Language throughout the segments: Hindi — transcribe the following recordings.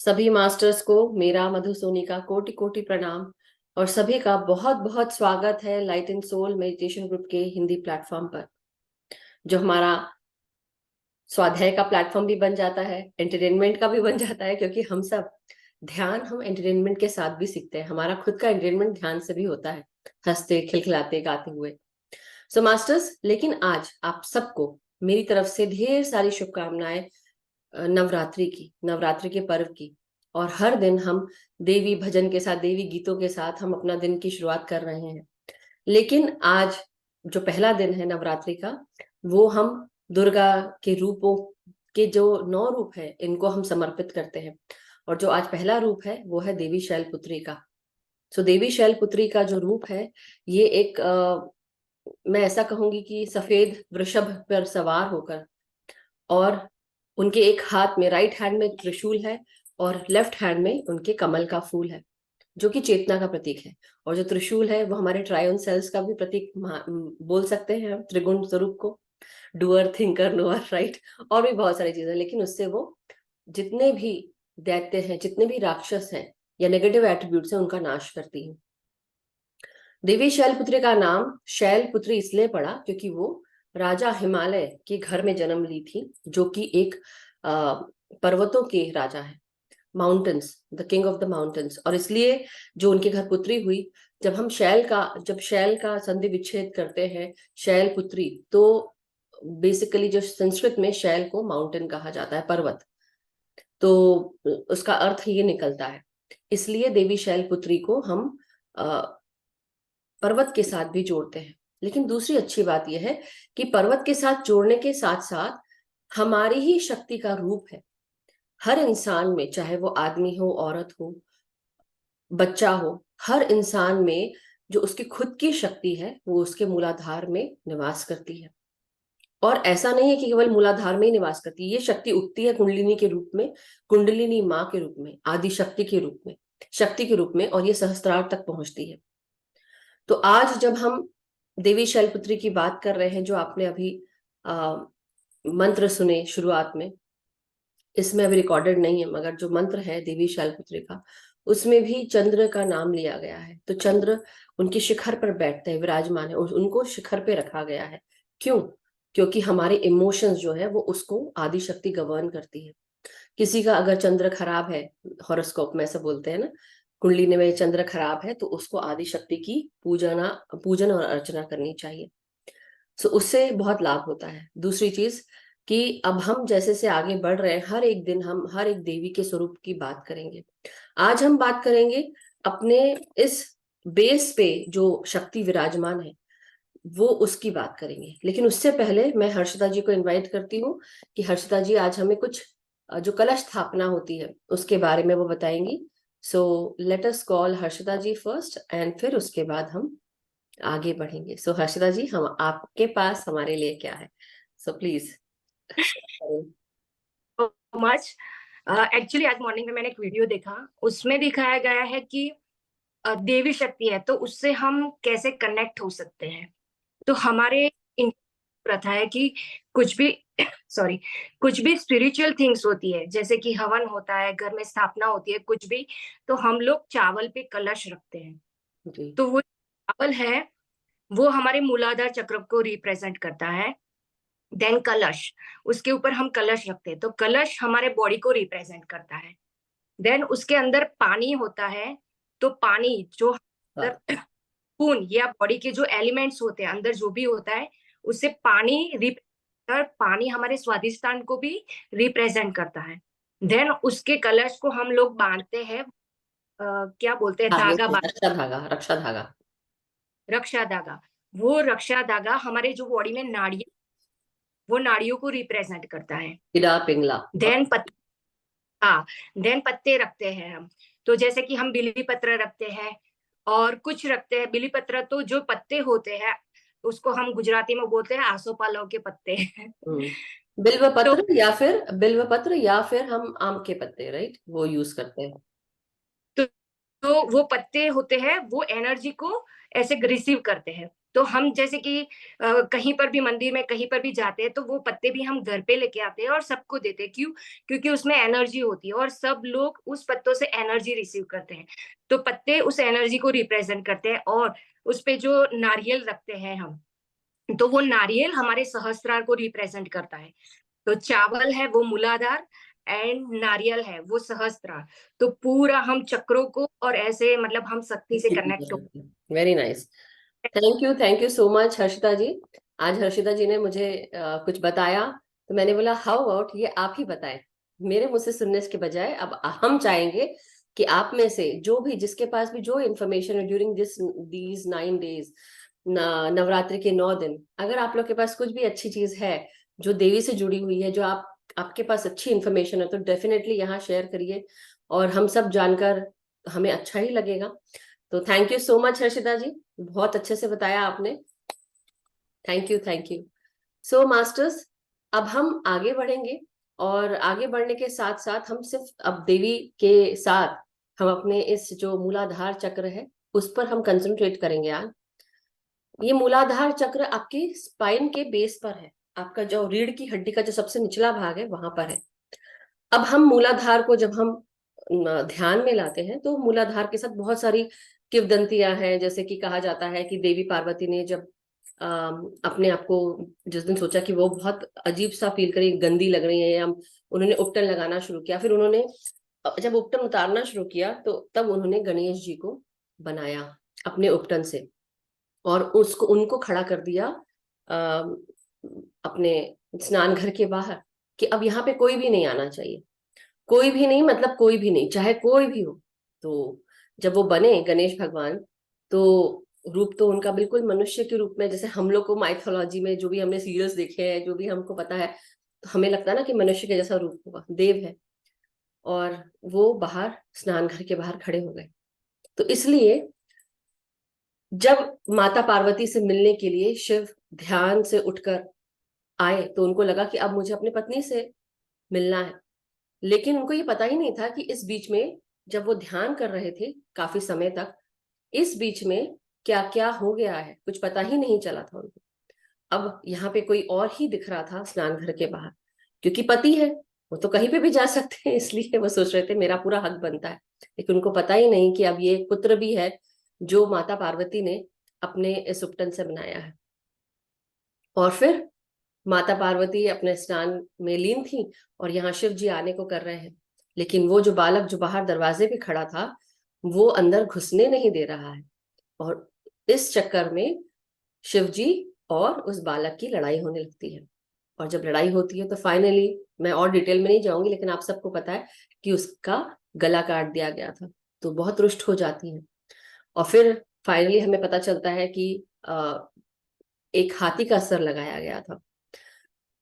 सभी मास्टर्स को मेरा मधु सोनी का कोटि कोटि प्रणाम और सभी का बहुत बहुत स्वागत है light and soul meditation group के हिंदी प्लेटफॉर्म पर, जो हमारा स्वाध्याय का प्लेटफॉर्म भी बन जाता है, एंटरटेनमेंट का भी बन जाता है, क्योंकि हम एंटरटेनमेंट के साथ भी सीखते हैं। हमारा खुद का एंटरटेनमेंट ध्यान से भी होता है, हंसते खिलखिलाते गाते हुए। सो मास्टर्स, लेकिन आज आप सबको मेरी तरफ से ढेर सारी शुभकामनाएं नवरात्रि के पर्व की। और हर दिन हम देवी भजन के साथ, देवी गीतों के साथ हम अपना दिन की शुरुआत कर रहे हैं। लेकिन आज जो पहला दिन है नवरात्रि का, वो हम दुर्गा के रूपों के जो 9 रूप है, इनको हम समर्पित करते हैं। और जो आज पहला रूप है वो है देवी शैलपुत्री का। सो देवी शैलपुत्री का जो रूप है, ये एक मैं ऐसा कहूंगी कि सफेद वृषभ पर सवार होकर, और उनके एक हाथ में, राइट हैंड में त्रिशूल है और लेफ्ट हैंड में उनके कमल का फूल है, जो कि चेतना का प्रतीक है। और जो त्रिशूल है वो हमारे ट्रायन सेल्स का भी प्रतीक बोल सकते हैं हम, त्रिगुण स्वरूप को, डूअर थिंकर नोअर, राइट। और भी बहुत सारी चीजें, लेकिन उससे वो जितने भी दैत्य हैं, जितने भी राक्षस हैं या नेगेटिव एट्रीब्यूट्स हैं, उनका नाश करती है। देवी शैलपुत्री का नाम शैलपुत्री इसलिए पड़ा क्योंकि वो राजा हिमालय के घर में जन्म ली थी, जो कि एक पर्वतों के राजा है, mountains, the king of the mountains. और इसलिए जो उनके घर पुत्री हुई, जब शैल का संधि विच्छेद करते हैं शैलपुत्री, तो बेसिकली जो संस्कृत में शैल को माउंटेन कहा जाता है, पर्वत, तो उसका अर्थ ये निकलता है। इसलिए देवी शैलपुत्री को हम पर्वत के साथ भी जोड़ते हैं। लेकिन दूसरी अच्छी बात यह है कि पर्वत के साथ जोड़ने के साथ साथ हमारी ही शक्ति का रूप है। हर इंसान में, चाहे वो आदमी हो, औरत हो, बच्चा हो, हर इंसान में जो उसकी खुद की शक्ति है वो उसके मूलाधार में निवास करती है। और ऐसा नहीं है कि केवल मूलाधार में ही निवास करती है, ये शक्ति उठती है कुंडलिनी के रूप में, कुंडलिनी माँ के रूप में, आदि शक्ति के रूप में, शक्ति के रूप में, और ये सहस्त्रार तक पहुंचती है। तो आज जब हम देवी शैलपुत्री की बात कर रहे हैं, जो आपने अभी मंत्र सुने शुरुआत में, इसमें अभी रिकॉर्डेड नहीं है, मगर जो मंत्र है देवी शैलपुत्री का, उसमें भी चंद्र का नाम लिया गया है। तो चंद्र उनके शिखर पर बैठते हैं, विराजमान है, उनको शिखर पे रखा गया है। क्यों? क्योंकि हमारे इमोशंस जो है वो उसको आदि शक्ति गवर्न करती है। किसी का अगर चंद्र खराब है, हॉरोस्कोप में ऐसा बोलते हैं ना, कुंडली में चंद्र खराब है, तो उसको आदि शक्ति की पूजन और अर्चना करनी चाहिए। सो उससे बहुत लाभ होता है। दूसरी चीज कि अब हम जैसे से आगे बढ़ रहे हैं, हर एक दिन हम हर एक देवी के स्वरूप की बात करेंगे। आज हम बात करेंगे अपने इस बेस पे जो शक्ति विराजमान है, वो उसकी बात करेंगे। लेकिन उससे पहले मैं हर्षिता जी को इनवाइट करती हूँ कि हर्षिता जी आज हमें कुछ जो कलश स्थापना होती है उसके बारे में वो बताएंगी। So let us call Harshita ji first, and फिर उसके बाद हम आगे बढ़ेंगे। सो हर्षिता जी, हम आपके पास हमारे लिए क्या है? So please. मच एक्चुअली आज मॉर्निंग में मैंने एक वीडियो देखा, उसमें दिखाया गया है कि देवी शक्ति है तो उससे हम कैसे कनेक्ट हो सकते हैं। तो हमारे प्रथा है कि कुछ भी सॉरी कुछ भी स्पिरिचुअल थिंग्स होती है, जैसे कि हवन होता है, घर में स्थापना होती है, कुछ भी, तो हम लोग चावल पे कलश रखते हैं। जी। तो वो चावल है, वो हमारे मूलाधार चक्र को रिप्रेजेंट करता है। देन कलश, उसके ऊपर हम कलश रखते हैं, तो कलश हमारे बॉडी को रिप्रेजेंट करता है। देन उसके अंदर पानी होता है, तो पानी जो हाँ। अंदर खून या बॉडी के जो एलिमेंट्स होते हैं अंदर जो भी होता है, उससे पानी हमारे स्वादिष्टान को भी रिप्रेजेंट करता है। देन उसके कलश को हम लोग बांधते हैं, क्या बोलते हैं, धागे धागा से, बांध, रक्षा धागा, रक्षा धागा। रक्षा धागा। वो रक्षा धागा हमारे जो बॉडी में नाड़ी, वो नाड़ियों को रिप्रेजेंट करता है। पिला पिंगला। देन हाँ, देन पत्ते रखते हैं हम। तो जैसे कि हम बिली पत्र रखते हैं और कुछ रखते हैं। बिली पत्र तो जो पत्ते होते हैं उसको हम गुजराती में बोलते हैं आसोपालव के पत्ते। बिल्व तो पत्र, या फिर हम आम के पत्ते, राइट, वो यूज करते हैं। तो वो पत्ते होते हैं, वो एनर्जी को ऐसे रिसीव करते हैं। तो हम जैसे कि कहीं पर भी मंदिर में कहीं पर भी जाते हैं तो वो पत्ते भी हम घर पे लेके आते हैं और सबको देते हैं। क्यों? क्योंकि उसमें एनर्जी होती है और सब लोग उस पत्तों से एनर्जी रिसीव करते हैं। तो पत्ते उस एनर्जी को रिप्रेजेंट करते हैं और उसपे जो नारियल रखते हैं हम, तो वो नारियल हमारे सहस्त्रार को रिप्रेजेंट करता है। तो चावल है वो मूलाधार एंड नारियल है वो सहस्त्रार। तो पूरा हम चक्रों को और ऐसे मतलब हम शक्ति से कनेक्ट हो। Very nice. Thank you so much Harshita ji. आज हर्षिता जी ने मुझे कुछ बताया, तो मैंने बोला हाउ अबाउट ये आप ही बताएं। मेरे मुंह से सुनने के बजाय अब हम चाहेंगे कि आप में से जो भी, जिसके पास भी जो इन्फॉर्मेशन है ड्यूरिंग दीज 9 डेज, नवरात्रि के 9 दिन, अगर आप लोग के पास कुछ भी अच्छी चीज है जो देवी से जुड़ी हुई है, जो आपके पास अच्छी इन्फॉर्मेशन है, तो डेफिनेटली यहाँ शेयर करिए और हम सब जानकर हमें अच्छा ही लगेगा। तो thank you so much Harshita ji, बहुत अच्छे से बताया आपने। Thank you. सो मास्टर्स, अब हम आगे बढ़ेंगे और आगे बढ़ने के साथ साथ हम सिर्फ अब देवी के साथ हम अपने इस जो मूलाधार चक्र है उस पर हम कंसंट्रेट करेंगे आज। ये मूलाधार चक्र आपकी स्पाइन के बेस पर है, आपका जो रीढ़ की हड्डी का जो सबसे निचला भाग है वहां पर है। अब हम मूलाधार को जब हम ध्यान में लाते हैं तो मूलाधार के साथ बहुत सारी किंवदंतियां हैं। जैसे कि कहा जाता है कि देवी पार्वती ने जब अपने आप को जिस दिन सोचा कि वो बहुत अजीब सा फील करी, गंदी लग रही है, या उन्होंने उपटन लगाना शुरू किया, फिर उन्होंने जब उपटन उतारना शुरू किया तो तब उन्होंने गणेश जी को बनाया अपने उपटन से और उसको उनको खड़ा कर दिया अपने स्नान घर के बाहर कि अब यहाँ पे कोई भी नहीं आना चाहिए। कोई भी नहीं मतलब कोई भी नहीं, चाहे कोई भी हो। तो जब वो बने गणेश भगवान, तो रूप तो उनका बिल्कुल मनुष्य के रूप में, जैसे हम लोग को माइथोलॉजी में जो भी हमने सीरियल्स देखे हैं, जो भी हमको पता है, तो हमें लगता है ना कि मनुष्य के जैसा रूप होगा, देव है। और वो बाहर स्नान घर के बाहर खड़े हो गए। तो इसलिए जब माता पार्वती से मिलने के लिए शिव ध्यान से उठकर आए तो उनको लगा कि अब मुझे अपनी पत्नी से मिलना है। लेकिन उनको ये पता ही नहीं था कि इस बीच में जब वो ध्यान कर रहे थे काफी समय तक, इस बीच में क्या क्या हो गया है कुछ पता ही नहीं चला था उनको। अब यहाँ पे कोई और ही दिख रहा था स्नान घर के बाहर, क्योंकि पति है, वो तो कहीं पे भी जा सकते हैं, इसलिए वो सोच रहे थे मेरा पूरा हक बनता है। लेकिन उनको पता ही नहीं कि अब ये एक पुत्र भी है जो माता पार्वती ने अपने इस उपटन से बनाया है। और फिर माता पार्वती अपने स्नान में लीन थी और यहाँ शिव जी आने को कर रहे हैं, लेकिन वो जो बालक जो बाहर दरवाजे पे खड़ा था वो अंदर घुसने नहीं दे रहा है। और इस चक्कर में शिव जी और उस बालक की लड़ाई होने लगती है। और जब लड़ाई होती है तो फाइनली, मैं और डिटेल में नहीं जाऊंगी, लेकिन आप सबको पता है कि उसका गला काट दिया गया था। तो बहुत रुष्ट हो जाती है। और फिर फाइनली हमें पता चलता है कि एक हाथी का सर लगाया गया था।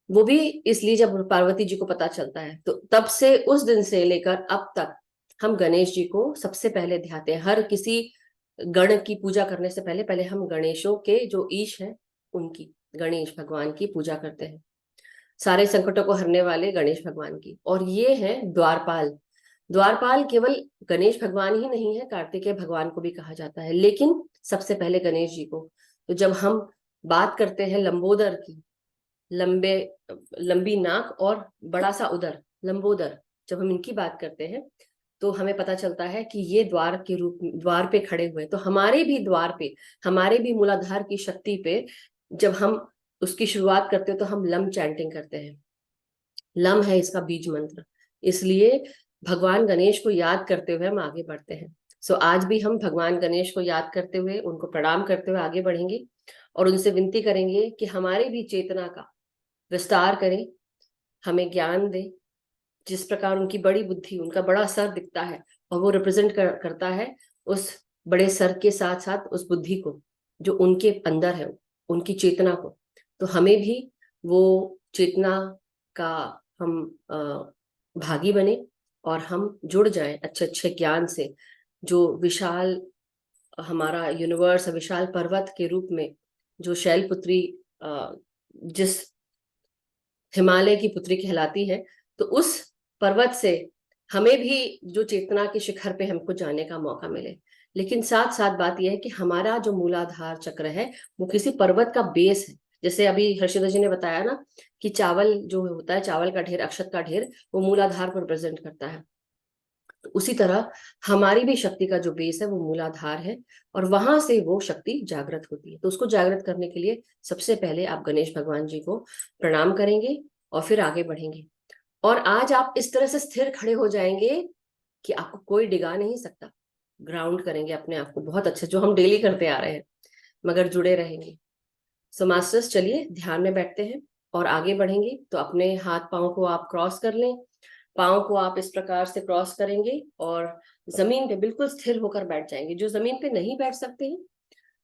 वो भी इसलिए जब पार्वती जी को पता चलता है, तो तब से उस दिन से लेकर अब तक हम गणेश जी को सबसे पहले ध्याते हैं। हर किसी गण की पूजा करने से पहले पहले हम गणेशों के जो ईश है उनकी, गणेश भगवान की पूजा करते हैं, सारे संकटों को हरने वाले गणेश भगवान की। और ये है द्वारपाल। द्वारपाल केवल गणेश भगवान ही नहीं है, कार्तिकेय भगवान को भी कहा जाता है, लेकिन सबसे पहले गणेश जी को। तो जब हम बात करते हैं लंबोदर की, लंबे लंबी नाक और बड़ा सा उदर, लंबोदर, जब हम इनकी बात करते हैं तो हमें पता चलता है कि ये द्वार के रूप, द्वार पे खड़े हुए। तो हमारे भी द्वार पे, हमारे भी मूलाधार की शक्ति पे जब हम उसकी शुरुआत करते हैं तो हम लम चैंटिंग करते हैं। लम है इसका बीज मंत्र। इसलिए भगवान गणेश को याद करते हुए हम आगे बढ़ते हैं। सो आज भी हम भगवान गणेश को याद करते हुए, उनको प्रणाम करते हुए आगे बढ़ेंगे और उनसे विनती करेंगे कि हमारी भी चेतना का विस्तार करें, हमें ज्ञान दे। जिस प्रकार उनकी बड़ी बुद्धि, उनका बड़ा सर दिखता है और वो रिप्रेजेंट करता है उस बड़े सर के साथ साथ उस बुद्धि को जो उनके अंदर है, उनकी चेतना को। तो हमें भी वो चेतना का हम भागी बने और हम जुड़ जाएं अच्छे अच्छे ज्ञान से, जो विशाल हमारा यूनिवर्स, विशाल पर्वत के रूप में जो शैलपुत्री जिस हिमालय की पुत्री कहलाती है, तो उस पर्वत से हमें भी जो चेतना के शिखर पे हमको जाने का मौका मिले। लेकिन साथ साथ बात यह है कि हमारा जो मूलाधार चक्र है वो किसी पर्वत का बेस है। जैसे अभी हर्षिता जी ने बताया ना कि चावल जो होता है, चावल का ढेर, अक्षत का ढेर, वो मूलाधार को रिप्रेजेंट करता है। तो उसी तरह हमारी भी शक्ति का जो बेस है वो मूलाधार है, और वहां से वो शक्ति जागृत होती है। तो उसको जागृत करने के लिए सबसे पहले आप गणेश भगवान जी को प्रणाम करेंगे और फिर आगे बढ़ेंगे। और आज आप इस तरह से स्थिर खड़े हो जाएंगे कि आपको कोई डिगा नहीं सकता। ग्राउंड करेंगे अपने आप को बहुत अच्छे, जो हम डेली करते आ रहे हैं, मगर जुड़े रहेंगे। सो मास्टर्स, चलिए ध्यान में बैठते हैं और आगे बढ़ेंगे। तो अपने हाथ पांव को आप क्रॉस कर लें। पाँव को आप इस प्रकार से क्रॉस करेंगे और जमीन पे बिल्कुल स्थिर होकर बैठ जाएंगे। जो जमीन पे नहीं बैठ सकते हैं,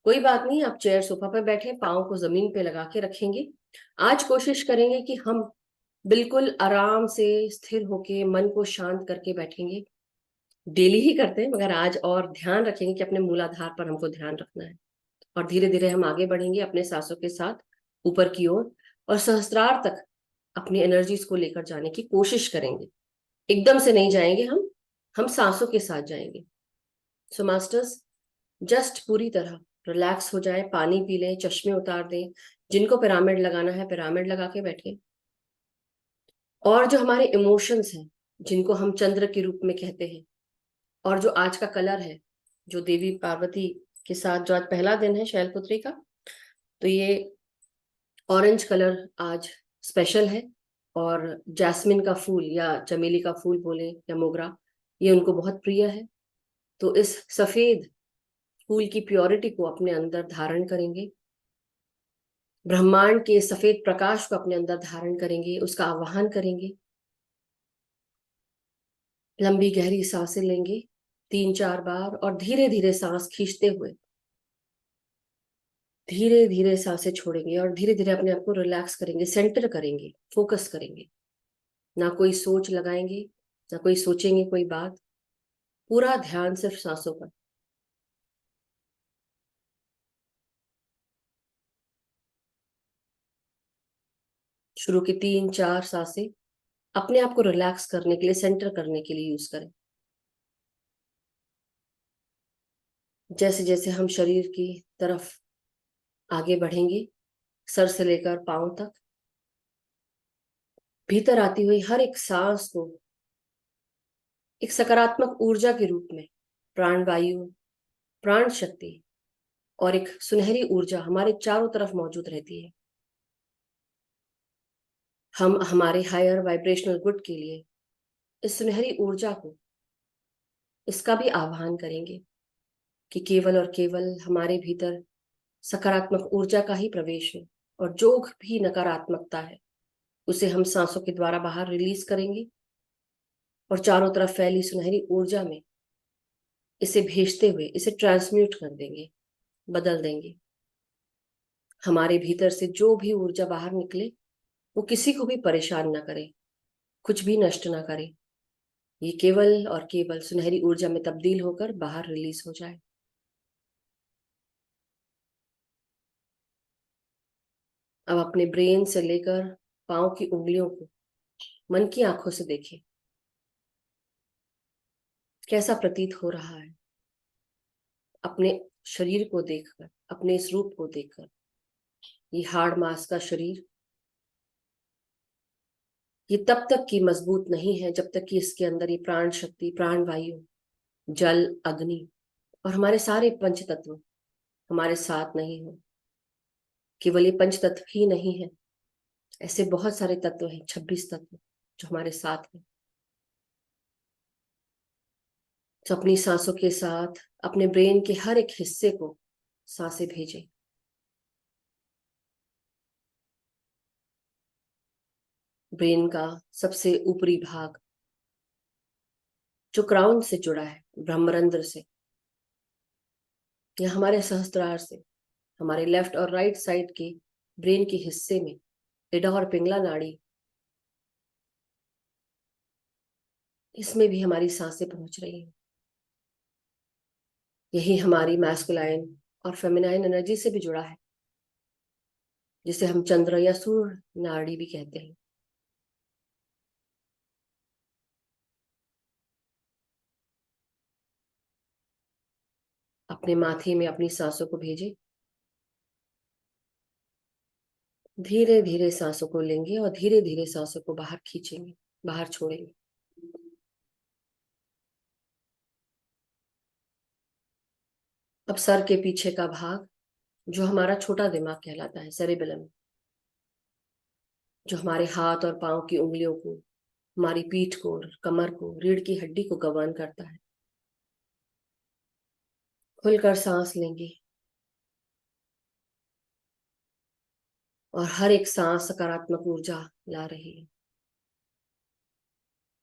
कोई बात नहीं, आप चेयर सोफा पे बैठे पाँव को जमीन पे लगा के रखेंगे। आज कोशिश करेंगे कि हम बिल्कुल आराम से स्थिर होके मन को शांत करके बैठेंगे। डेली ही करते हैं, मगर आज और ध्यान रखेंगे कि अपने मूलाधार पर हमको ध्यान रखना है। और धीरे धीरे हम आगे बढ़ेंगे अपने सांसों के साथ ऊपर की ओर, और सहस्त्रार तक अपनी एनर्जीज को लेकर जाने की कोशिश करेंगे। एकदम से नहीं जाएंगे हम सांसों के साथ जाएंगे। सो मास्टर्स, जस्ट पूरी तरह रिलैक्स हो जाए, पानी पी लें, चश्मे उतार दें। जिनको पिरामिड लगाना है पिरामिड लगा के बैठे। और जो हमारे इमोशंस हैं, जिनको हम चंद्र के रूप में कहते हैं, और जो आज का कलर है, जो देवी पार्वती के साथ जो आज पहला दिन है शैलपुत्री का, तो ये ऑरेंज कलर आज स्पेशल है। और जैस्मिन का फूल या चमेली का फूल बोले या मोगरा, ये उनको बहुत प्रिय है। तो इस सफेद फूल की प्योरिटी को अपने अंदर धारण करेंगे, ब्रह्मांड के सफेद प्रकाश को अपने अंदर धारण करेंगे, उसका आवाहन करेंगे। लंबी गहरी सांसें लेंगे 3-4 बार, और धीरे धीरे सांस खींचते हुए धीरे धीरे सांसें छोड़ेंगे, और धीरे धीरे अपने आप को रिलैक्स करेंगे, सेंटर करेंगे, फोकस करेंगे। ना कोई सोच लगाएंगे, ना कोई सोचेंगे कोई बात, पूरा ध्यान सिर्फ सांसों पर। शुरू की 3-4 सांसें अपने आप को रिलैक्स करने के लिए, सेंटर करने के लिए यूज करें। जैसे जैसे हम शरीर की तरफ आगे बढ़ेंगे, सर से लेकर पांव तक, भीतर आती हुई हर एक सांस को एक सकारात्मक ऊर्जा के रूप में, प्राण वायु, प्राण शक्ति और एक सुनहरी ऊर्जा हमारे चारों तरफ मौजूद रहती है। हम हमारे हायर वाइब्रेशनल गुड के लिए इस सुनहरी ऊर्जा को, इसका भी आह्वान करेंगे कि केवल और केवल हमारे भीतर सकारात्मक ऊर्जा का ही प्रवेश है, और जो भी नकारात्मकता है उसे हम सांसों के द्वारा बाहर रिलीज करेंगे, और चारों तरफ फैली सुनहरी ऊर्जा में इसे भेजते हुए इसे ट्रांसम्यूट कर देंगे, बदल देंगे। हमारे भीतर से जो भी ऊर्जा बाहर निकले वो किसी को भी परेशान ना करे, कुछ भी नष्ट ना करे। ये केवल और केवल सुनहरी ऊर्जा में तब्दील होकर बाहर रिलीज हो जाए। अब अपने ब्रेन से लेकर पांव की उंगलियों को मन की आंखों से देखें, कैसा प्रतीत हो रहा है। अपने शरीर को देखकर, अपने इस रूप को देखकर, ये हाड़ मांस का शरीर, ये तब तक की मजबूत नहीं है जब तक कि इसके अंदर ये प्राण शक्ति, प्राण वायु, जल, अग्नि और हमारे सारे पंच तत्व हमारे साथ नहीं हो। केवल ये पंच तत्व ही नहीं है, ऐसे बहुत सारे तत्व हैं, 26 तत्व जो हमारे साथ हैं। तो अपनी सांसों के साथ अपने ब्रेन के हर एक हिस्से को सांसें भेजें। ब्रेन का सबसे ऊपरी भाग जो क्राउन से जुड़ा है, ब्रह्मरंध्र से, या हमारे सहस्त्रार से, हमारे लेफ्ट और राइट साइड के ब्रेन के हिस्से में इडा और पिंगला नाड़ी, इसमें भी हमारी सांसें पहुंच रही हैं। यही हमारी मैस्कुलाइन और फेमिनाइन एनर्जी से भी जुड़ा है, जिसे हम चंद्र या सूर्य नाड़ी भी कहते हैं। अपने माथे में अपनी सांसों को भेजें। धीरे धीरे सांसों को लेंगे और धीरे धीरे सांसों को बाहर खींचेंगे, बाहर छोड़ेंगे। अब सर के पीछे का भाग, जो हमारा छोटा दिमाग कहलाता है, सेरेबेलम, जो हमारे हाथ और पांव की उंगलियों को, हमारी पीठ को, कमर को, रीढ़ की हड्डी को गवर्न करता है। खुलकर सांस लेंगे और हर एक सांस सकारात्मक ऊर्जा ला रही है,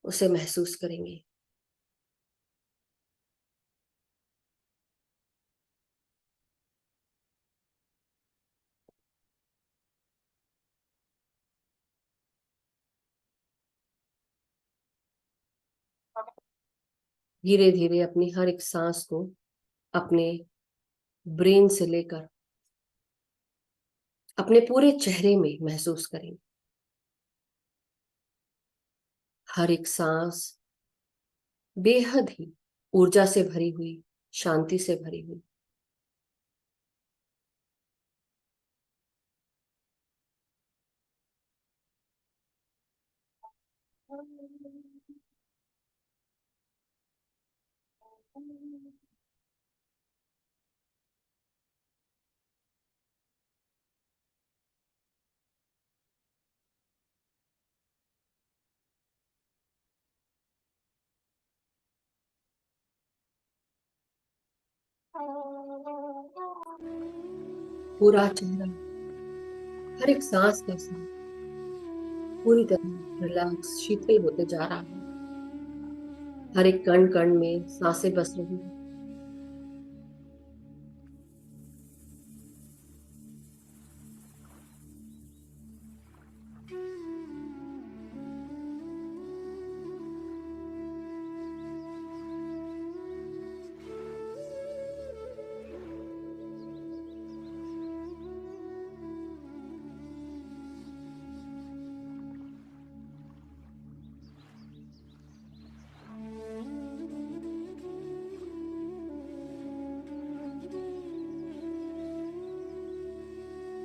उसे महसूस करेंगे। धीरे धीरे अपनी हर एक सांस को अपने ब्रेन से लेकर अपने पूरे चेहरे में महसूस करेंगे। हर एक सांस बेहद ही ऊर्जा से भरी हुई, शांति से भरी हुई। पूरा चेहरा हर एक सांस के साथ पूरी तरह रिलैक्स, शीतल होते जा रहा है। हर एक कण कण में सांसें बस रही हैं।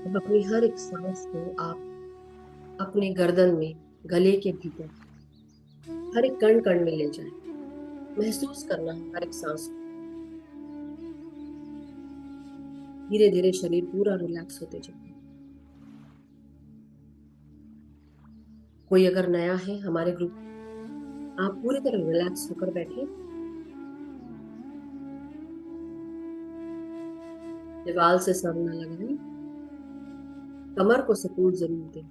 अब अपनी हर एक सांस को आप अपने गर्दन में, गले के भीतर हर एक कण कण में ले जाएं। महसूस करना है हर एक सांस को। धीरे धीरे शरीर पूरा रिलैक्स होते जाए। कोई अगर नया है हमारे ग्रुप, आप पूरी तरह रिलैक्स होकर बैठे, दीवार से सर न लगाएं, कमर को सपोर्ट जरूर दें।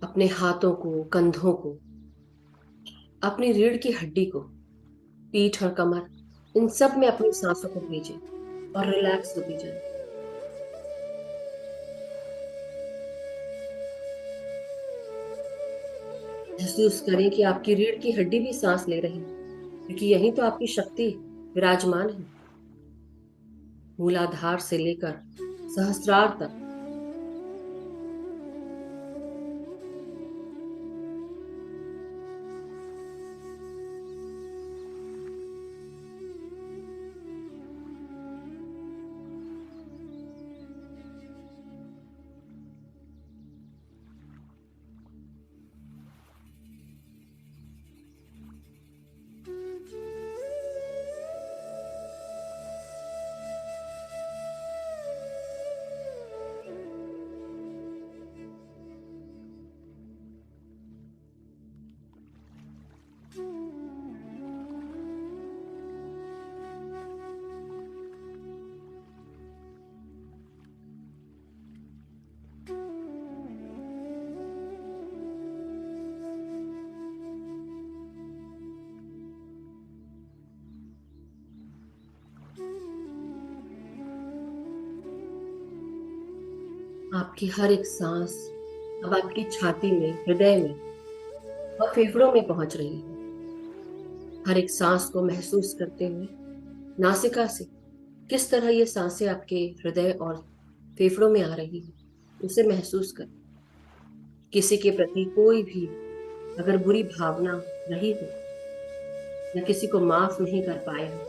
अपने हाथों को, कंधों को, अपनी रीढ़ की हड्डी को, पीठ और कमर, इन सब में अपनी सांसों को भेजें और रिलैक्स होती जाए। महसूस करें कि आपकी रीढ़ की हड्डी भी सांस ले रही है, क्योंकि यही तो आपकी शक्ति विराजमान है। मूलाधार से लेकर सहस्रार तक आपकी हर एक सांस अब आपकी छाती में, हृदय में और फेफड़ों में पहुंच रही है। हर एक सांस को महसूस करते हुए नासिका से किस तरह ये सांसें आपके हृदय और फेफड़ों में आ रही है, उसे महसूस कर। किसी के प्रति कोई भी अगर बुरी भावना रही हो या किसी को माफ नहीं कर पाए हो,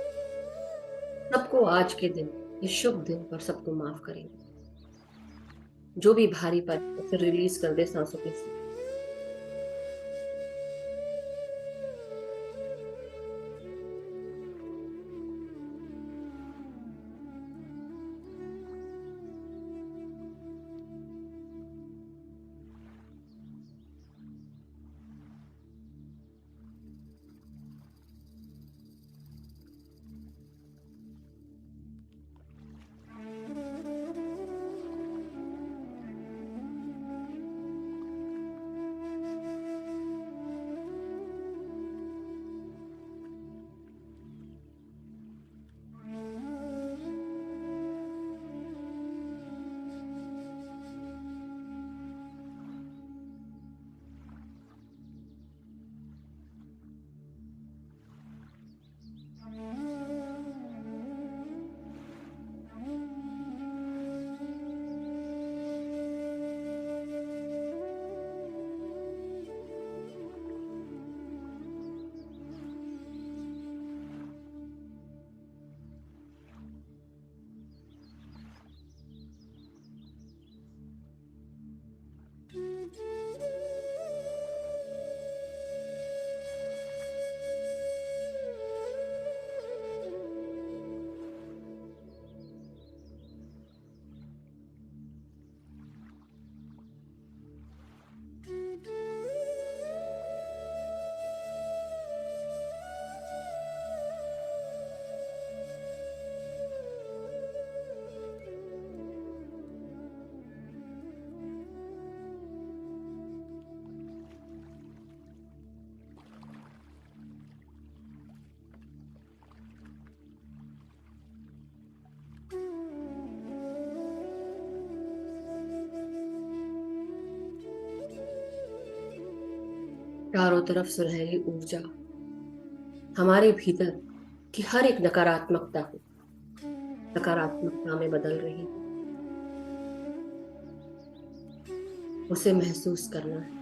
सबको आज के दिन, इस शुभ दिन पर सबको माफ करेंगे। जो भी भारी पन उसे रिलीज कर दे सांसों के साथ। चारों तरफ सुनहरी ऊर्जा हमारे भीतर की हर एक नकारात्मकता को सकारात्मकता में बदल रही है। उसे महसूस करना है।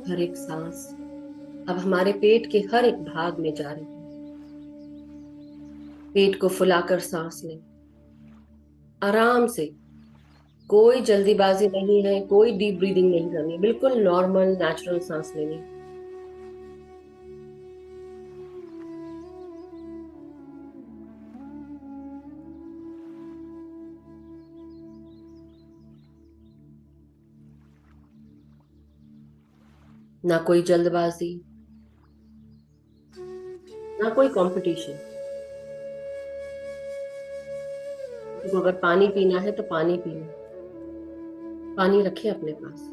हर एक सांस अब हमारे पेट के हर एक भाग में जा रही है। पेट को फुलाकर सांस लें, आराम से। कोई जल्दीबाजी नहीं है, कोई डीप ब्रीदिंग नहीं करनी, बिल्कुल नॉर्मल नेचुरल सांस लेनी। ना कोई जल्दबाजी, ना कोई कंपटीशन। तो अगर पानी पीना है तो पानी पी लो, पानी रखें अपने पास।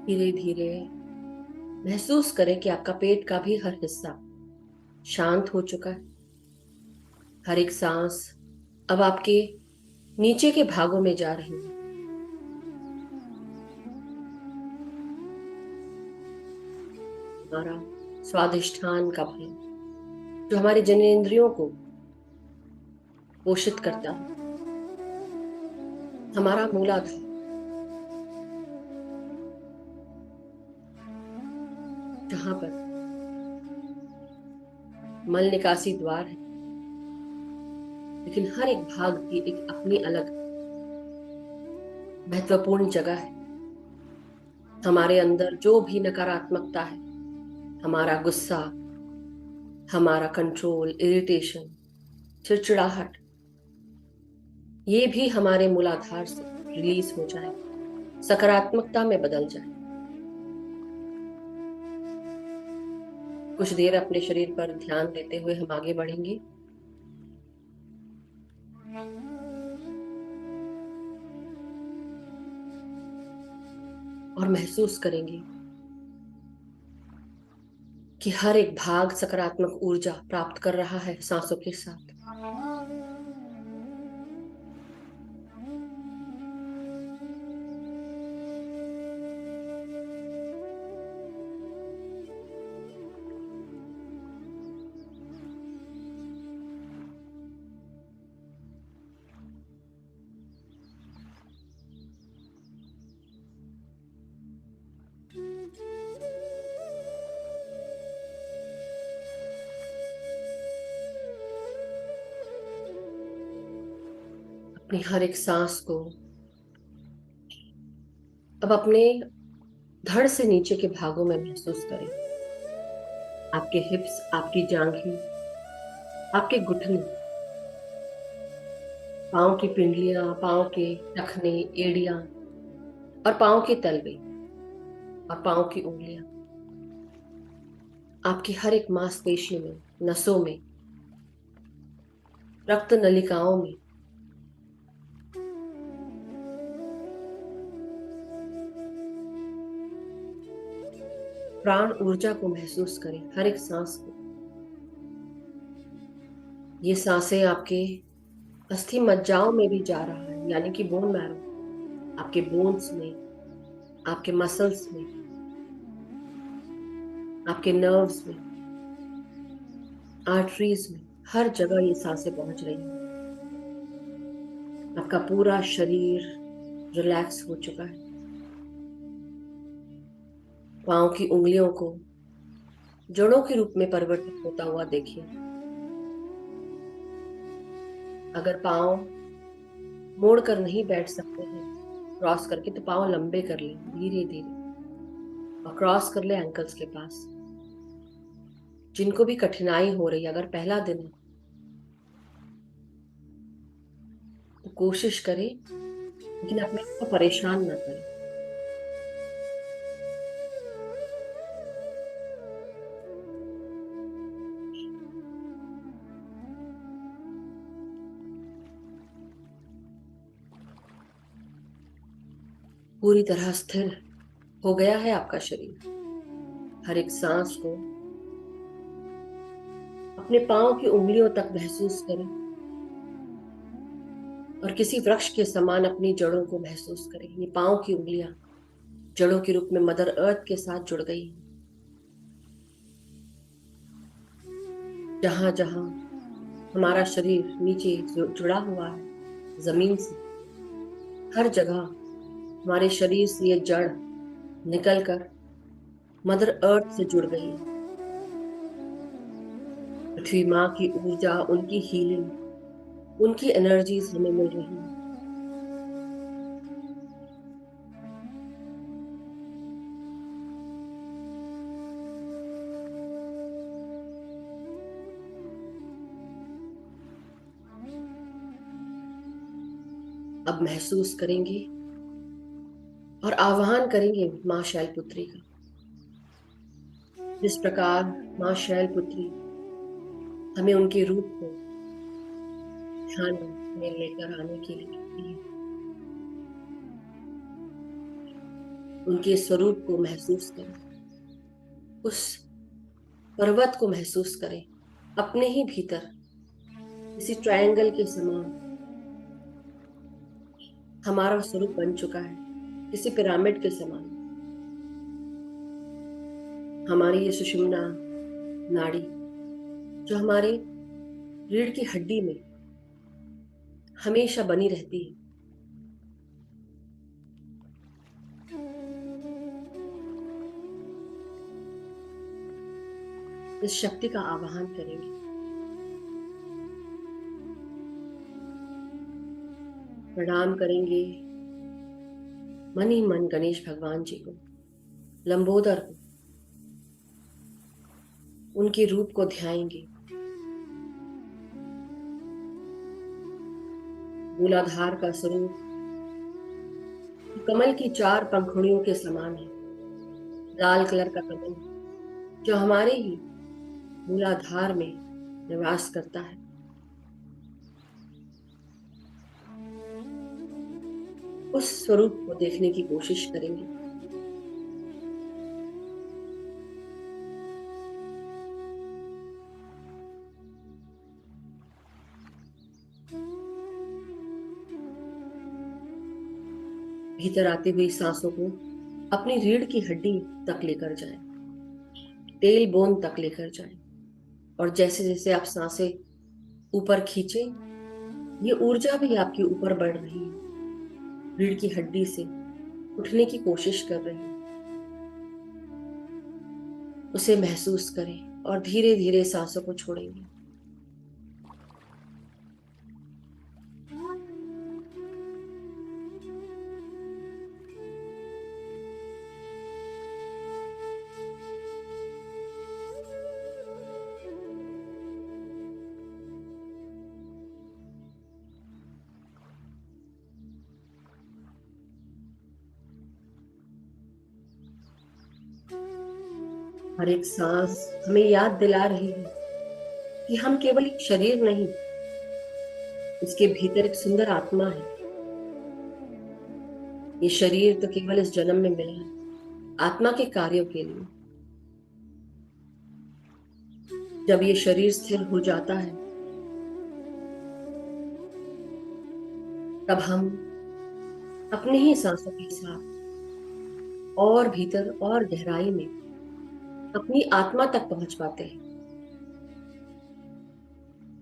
धीरे धीरे महसूस करें कि आपका पेट का भी हर हिस्सा शांत हो चुका है। हर एक सांस अब आपके नीचे के भागों में जा रही है। हमारा स्वादिष्ठान का भाग जो हमारे जननेंद्रियों को पोषित करता है, हमारा मूलाधार, जहां पर मल निकासी द्वार है, लेकिन हर एक भाग की एक अपनी अलग महत्वपूर्ण जगह है। हमारे अंदर जो भी नकारात्मकता है, हमारा गुस्सा, हमारा कंट्रोल, इरिटेशन, चिड़चिड़ाहट, ये भी हमारे मूलाधार से रिलीज हो जाए, सकारात्मकता में बदल जाए। कुछ देर अपने शरीर पर ध्यान देते हुए हम आगे बढ़ेंगे। और महसूस करेंगे कि हर एक भाग सकारात्मक ऊर्जा प्राप्त कर रहा है सांसों के साथ। अपनी हर एक सांस को अब अपने धड़ से नीचे के भागों में महसूस करें। आपके हिप्स, आपकी जांघें, आपके घुटने, पाँव की पिंडलियां, पाँव के टखने, एड़ियां और पाँव के तलवे और पाँव की उंगलियां। आपकी हर एक मांसपेशी में, नसों में, रक्त नलिकाओं में प्राण ऊर्जा को महसूस करें, हर एक सांस को। ये सांसें आपके अस्थि मज्जाओं में भी जा रहा है, यानी कि बोन मैरो, आपके बोन्स में, आपके मसल्स में, आपके नर्व्स में, आर्टरीज में, हर जगह ये सांसें पहुंच रही हैं। आपका पूरा शरीर रिलैक्स हो चुका है। पाँव की उंगलियों को जड़ों के रूप में परिवर्तित होता हुआ देखिए। अगर पाँव मोड़ कर नहीं बैठ सकते हैं क्रॉस करके, तो पाँव लंबे कर लें धीरे धीरे और क्रॉस कर ले एंकल्स के पास। जिनको भी कठिनाई हो रही है, अगर पहला दिन है तो कोशिश करें, लेकिन अपने आप को परेशान ना करें। पूरी तरह स्थिर हो गया है आपका शरीर। हर एक सांस को अपने पाँव की उंगलियों तक महसूस करें और किसी वृक्ष के समान अपनी जड़ों को महसूस करें। ये पाँव की उंगलियां जड़ों के रूप में मदर अर्थ के साथ जुड़ गई हैं। जहां जहां हमारा शरीर नीचे जुड़ा हुआ है जमीन से, हर जगह हमारे शरीर से ये जड़ निकलकर मदर अर्थ से जुड़ गई है। पृथ्वी माँ की ऊर्जा, उनकी हीलिंग, उनकी एनर्जीज हमें मिल रही है। अब महसूस करेंगे और आह्वान करेंगे माँ शैलपुत्री का। जिस प्रकार माँ शैलपुत्री हमें उनके रूप को ध्यान में लेकर आने के लिए कहती है, उनके स्वरूप को महसूस करें, उस पर्वत को महसूस करें। अपने ही भीतर किसी ट्रायंगल के समान हमारा स्वरूप बन चुका है, किसी पिरामिड के समान। हमारी ये सुषुम्ना नाड़ी जो हमारे रीढ़ की हड्डी में हमेशा बनी रहती है, इस शक्ति का आवाहन करेंगे। प्रणाम करेंगे मन ही मन गणेश भगवान जी को, लंबोदर को, उनके रूप को ध्याएंगे। मूलाधार का स्वरूप कमल की 4 पंखुड़ियों के समान है। लाल कलर का कमल जो हमारे ही मूलाधार में निवास करता है। उस स्वरूप को देखने की कोशिश करेंगे। भीतर आती हुई सांसों को अपनी रीढ़ की हड्डी तक लेकर जाएं, तेल बोन तक लेकर जाएं। और जैसे जैसे आप सांसें ऊपर खींचें, ये ऊर्जा भी आपकी ऊपर बढ़ रही है, रीढ़ की हड्डी से उठने की कोशिश कर रही है। उसे महसूस करें और धीरे धीरे सांसों को छोड़ेंगे। हर एक सांस हमें याद दिला रही है कि हम केवल एक शरीर नहीं, इसके भीतर एक सुंदर आत्मा है। ये शरीर तो केवल इस जन्म में मिला है आत्मा के कार्यों के लिए। जब ये शरीर स्थिर हो जाता है, तब हम अपनी ही सांसों के साथ और भीतर और गहराई में अपनी आत्मा तक पहुंच पाते हैं।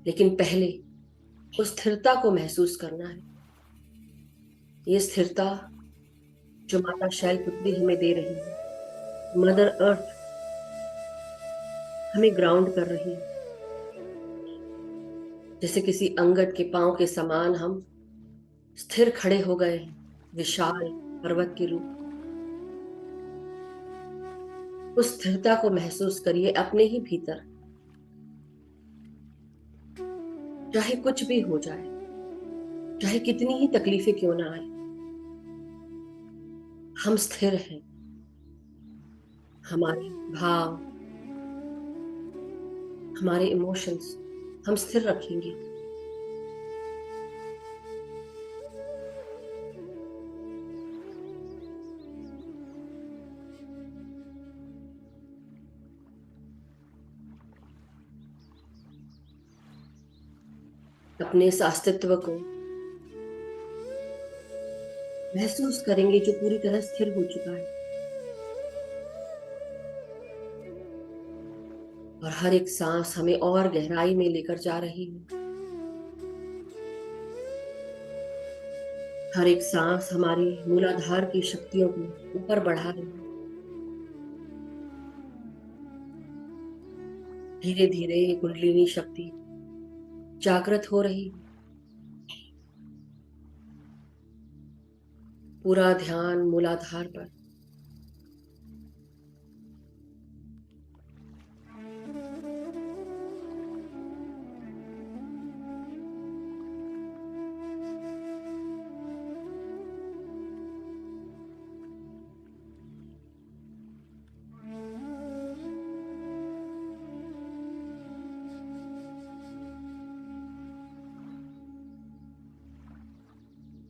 लेकिन पहले उस स्थिरता को महसूस करना है। ये स्थिरता जो माता शैलपुत्री हमें दे रही है, मदर अर्थ हमें ग्राउंड कर रही है। जैसे किसी अंगद के पांव के समान हम स्थिर खड़े हो गए हैं, विशाल पर्वत के रूप। उस स्थिरता को महसूस करिए अपने ही भीतर। चाहे कुछ भी हो जाए, चाहे कितनी ही तकलीफें क्यों ना आए, हम स्थिर हैं। हमारे भाव, हमारे इमोशंस हम स्थिर रखेंगे। अपने इस अस्तित्व को महसूस करेंगे जो पूरी तरह स्थिर हो चुका है। और हर एक सांस हमें और गहराई में लेकर जा रही है। हर एक सांस हमारी मूलाधार की शक्तियों को ऊपर बढ़ा रही है। धीरे धीरे ये कुंडलिनी शक्ति जागृत हो रही है। पूरा ध्यान मूलाधार पर।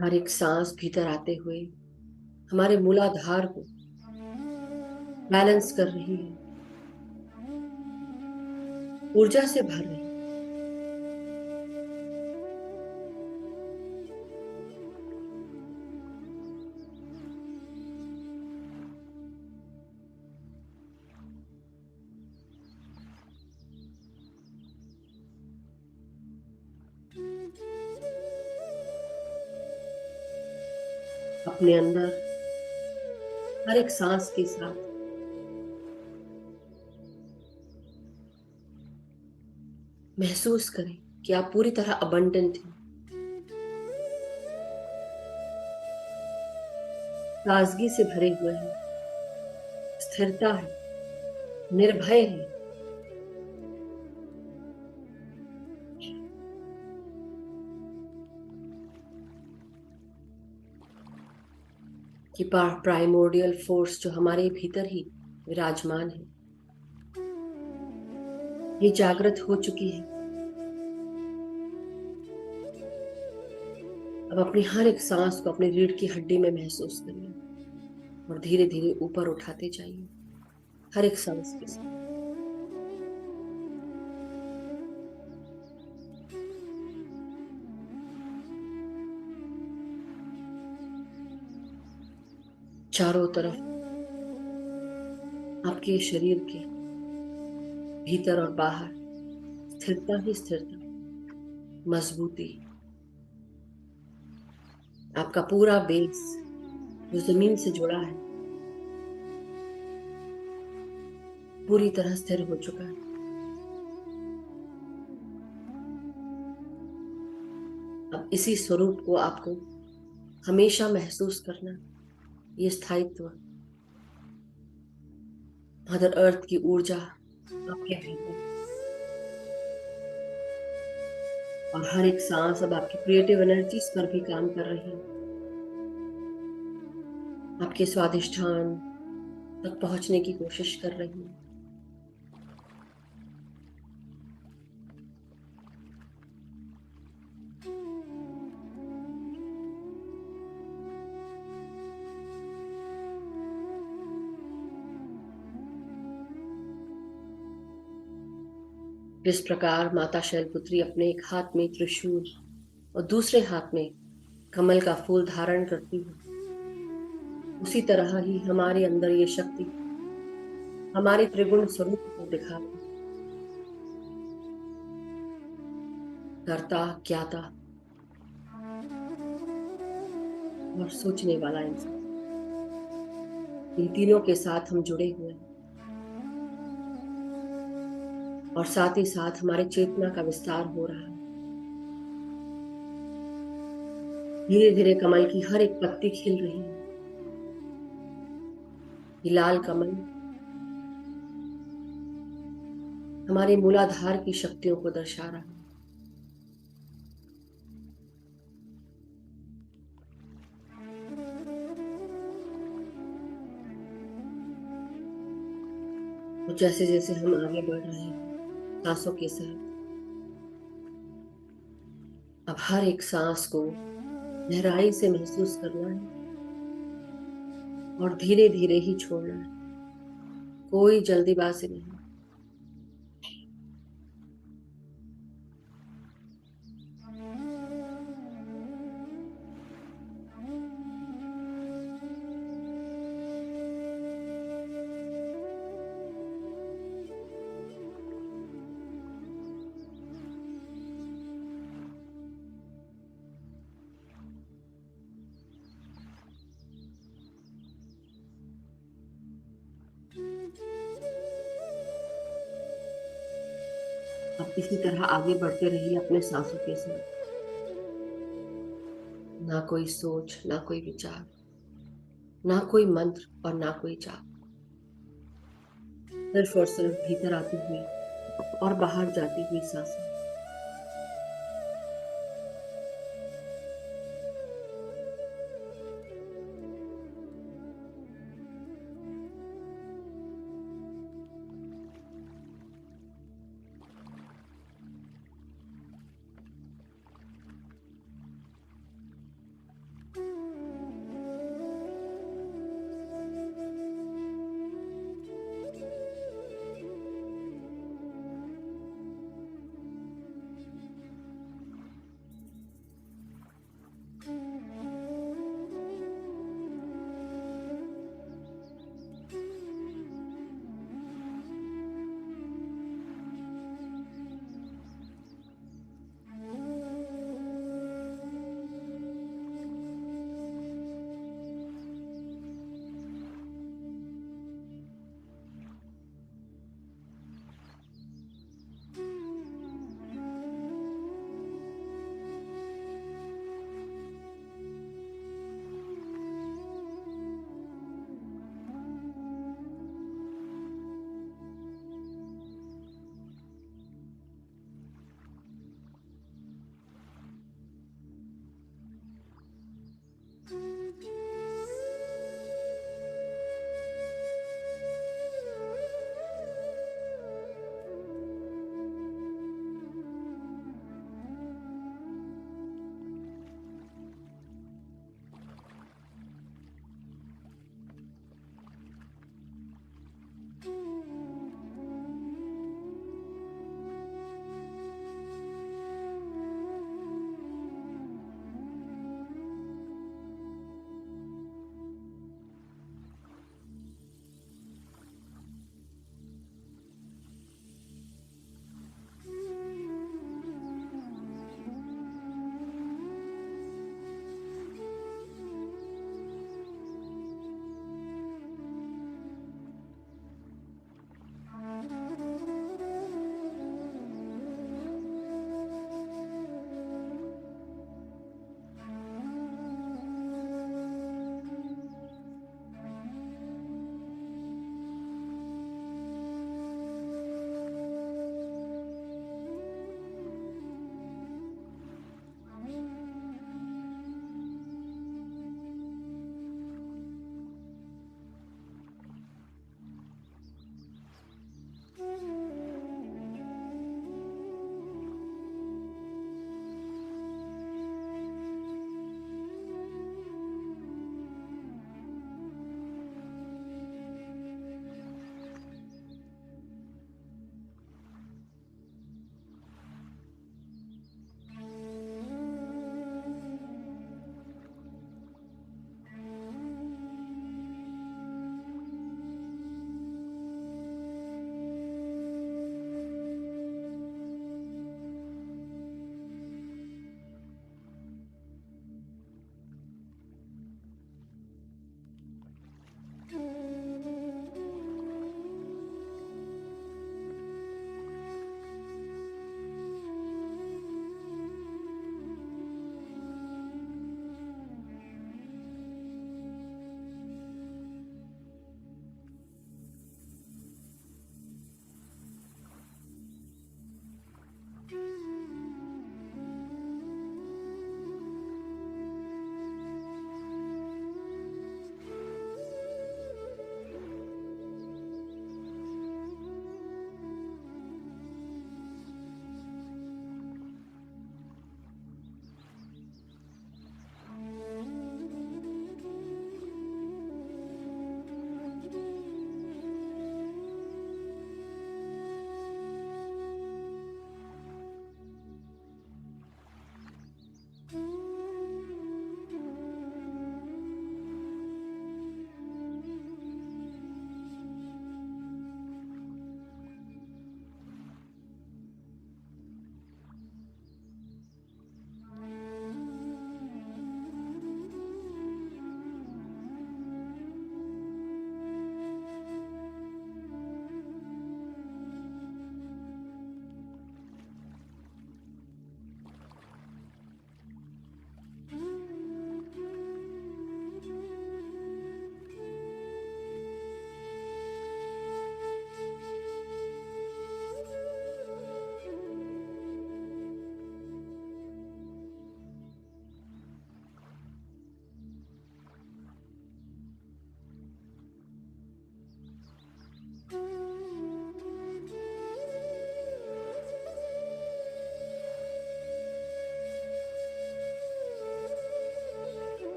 हर एक सांस भीतर आते हुए हमारे मूलाधार को बैलेंस कर रही है, ऊर्जा से भर रही है। अपने अंदर हर एक सांस के साथ महसूस करें कि आप पूरी तरह अबंडेंट हैं, ताजगी से भरे हुए हैं, स्थिरता है, निर्भय है। कि प्राइमोर्डियल फोर्स जो हमारे भीतर ही विराजमान है, ये जागृत हो चुकी है। अब अपनी हर एक सांस को अपनी रीढ़ की हड्डी में महसूस करिए और धीरे धीरे ऊपर उठाते जाइए हर एक सांस के साथ। चारों तरफ आपके शरीर के भीतर और बाहर स्थिरता ही स्थिरता, मजबूती। आपका पूरा बेस जो जमीन से जुड़ा है पूरी तरह स्थिर हो चुका है। अब इसी स्वरूप को आपको हमेशा महसूस करना, ये स्थायित्व, मदर अर्थ की ऊर्जा आपके भीतर, और हर एक सांस अब आपकी क्रिएटिव एनर्जीज पर भी काम कर रही है, आपके स्वादिष्ठान तक पहुंचने की कोशिश कर रही है। जिस प्रकार माता शैलपुत्री अपने एक हाथ में त्रिशूल और दूसरे हाथ में कमल का फूल धारण करती है, उसी तरह ही हमारे अंदर ये शक्ति हमारे त्रिगुण स्वरूप को दिखाती है। कर्ता, ज्ञाता और सोचने वाला इंसान, इन तीनों के साथ हम जुड़े हुए हैं, और साथ ही साथ हमारे चेतना का विस्तार हो रहा है। धीरे धीरे कमल की हर एक पत्ती खिल रही है। ये लाल कमल हमारे मूलाधार की शक्तियों को दर्शा रहा है। और जैसे जैसे हम आगे बढ़ रहे हैं सांसों के साथ, अब हर एक सांस को गहराई से महसूस करना है और धीरे धीरे ही छोड़ना है, कोई जल्दीबाजी नहीं। अब इसी तरह आगे बढ़ते रहिए अपने सांसों के साथ। ना कोई सोच, ना कोई विचार, ना कोई मंत्र और ना कोई जाप, सिर्फ और सिर्फ भीतर आती हुई और बाहर जाती हुई सांसें।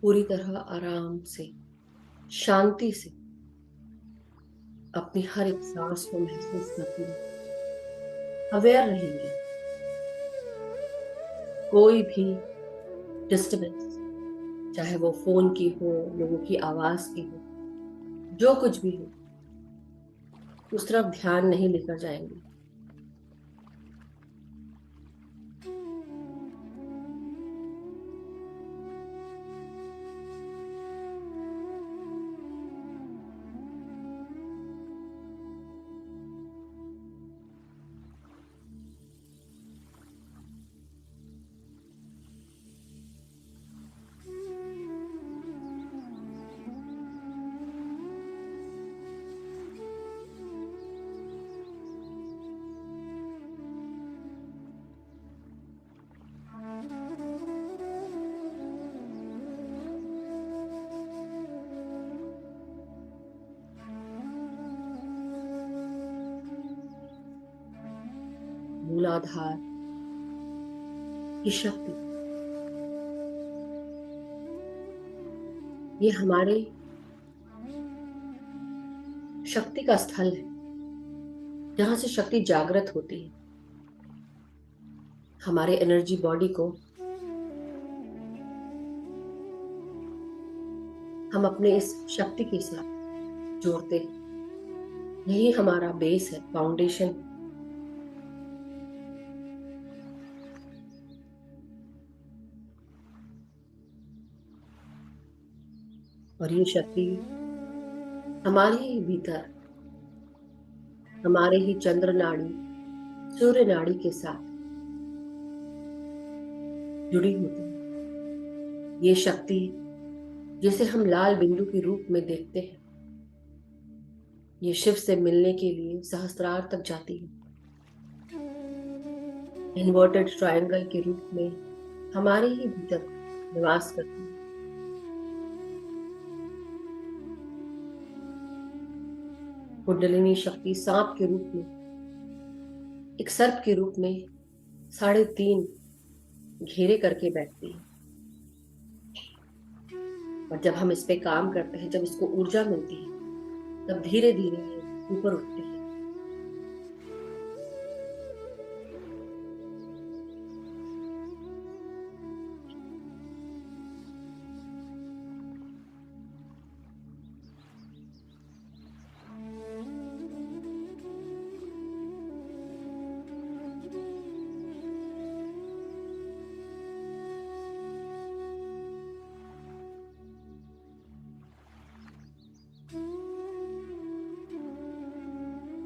पूरी तरह आराम से, शांति से अपनी हर एक सांस को महसूस करते रहें, अवेयर रहेंगे। कोई भी डिस्टरबेंस, चाहे वो फोन की हो, लोगों की आवाज की हो, जो कुछ भी हो, उस तरफ ध्यान नहीं लेकर जाएंगे। मूलाधार की शक्ति, ये हमारे शक्ति का स्थल है, जहां से शक्ति जागृत होती है। हमारे एनर्जी बॉडी को हम अपने इस शक्ति के साथ जोड़ते हैं। यही हमारा बेस है, फाउंडेशन है। और ये शक्ति हमारे ही भीतर, हमारे ही चंद्र नाड़ी, सूर्य नाड़ी के साथ जुड़ी होती है। ये शक्ति, जिसे हम लाल बिंदु के रूप में देखते हैं, ये शिव से मिलने के लिए सहस्त्रार तक जाती है। इन्वर्टेड ट्रायंगल के रूप में हमारे ही भीतर निवास करती है। कुंडलिनी शक्ति सांप के रूप में, एक सर्प के रूप में 3.5 घेरे करके बैठती है। और जब हम इस पे काम करते हैं, जब इसको ऊर्जा मिलती है, तब धीरे धीरे ऊपर उठती है।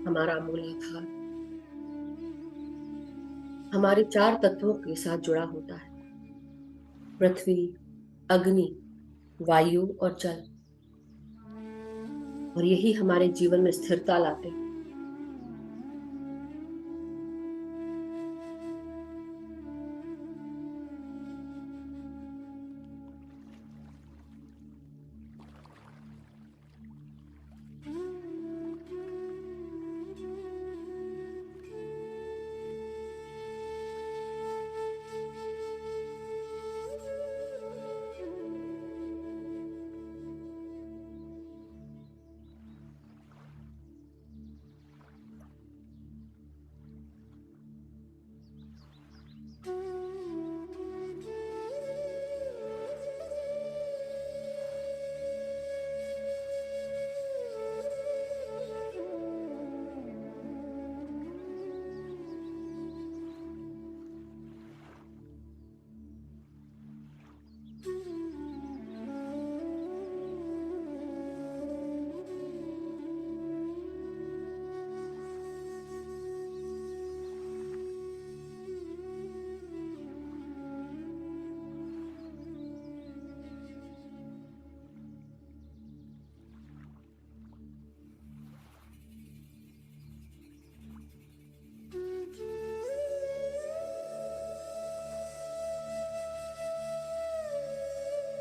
हमारा मूलाधार हमारे 4 तत्वों के साथ जुड़ा होता है, पृथ्वी, अग्नि, वायु और जल। और यही हमारे जीवन में स्थिरता लाते हैं।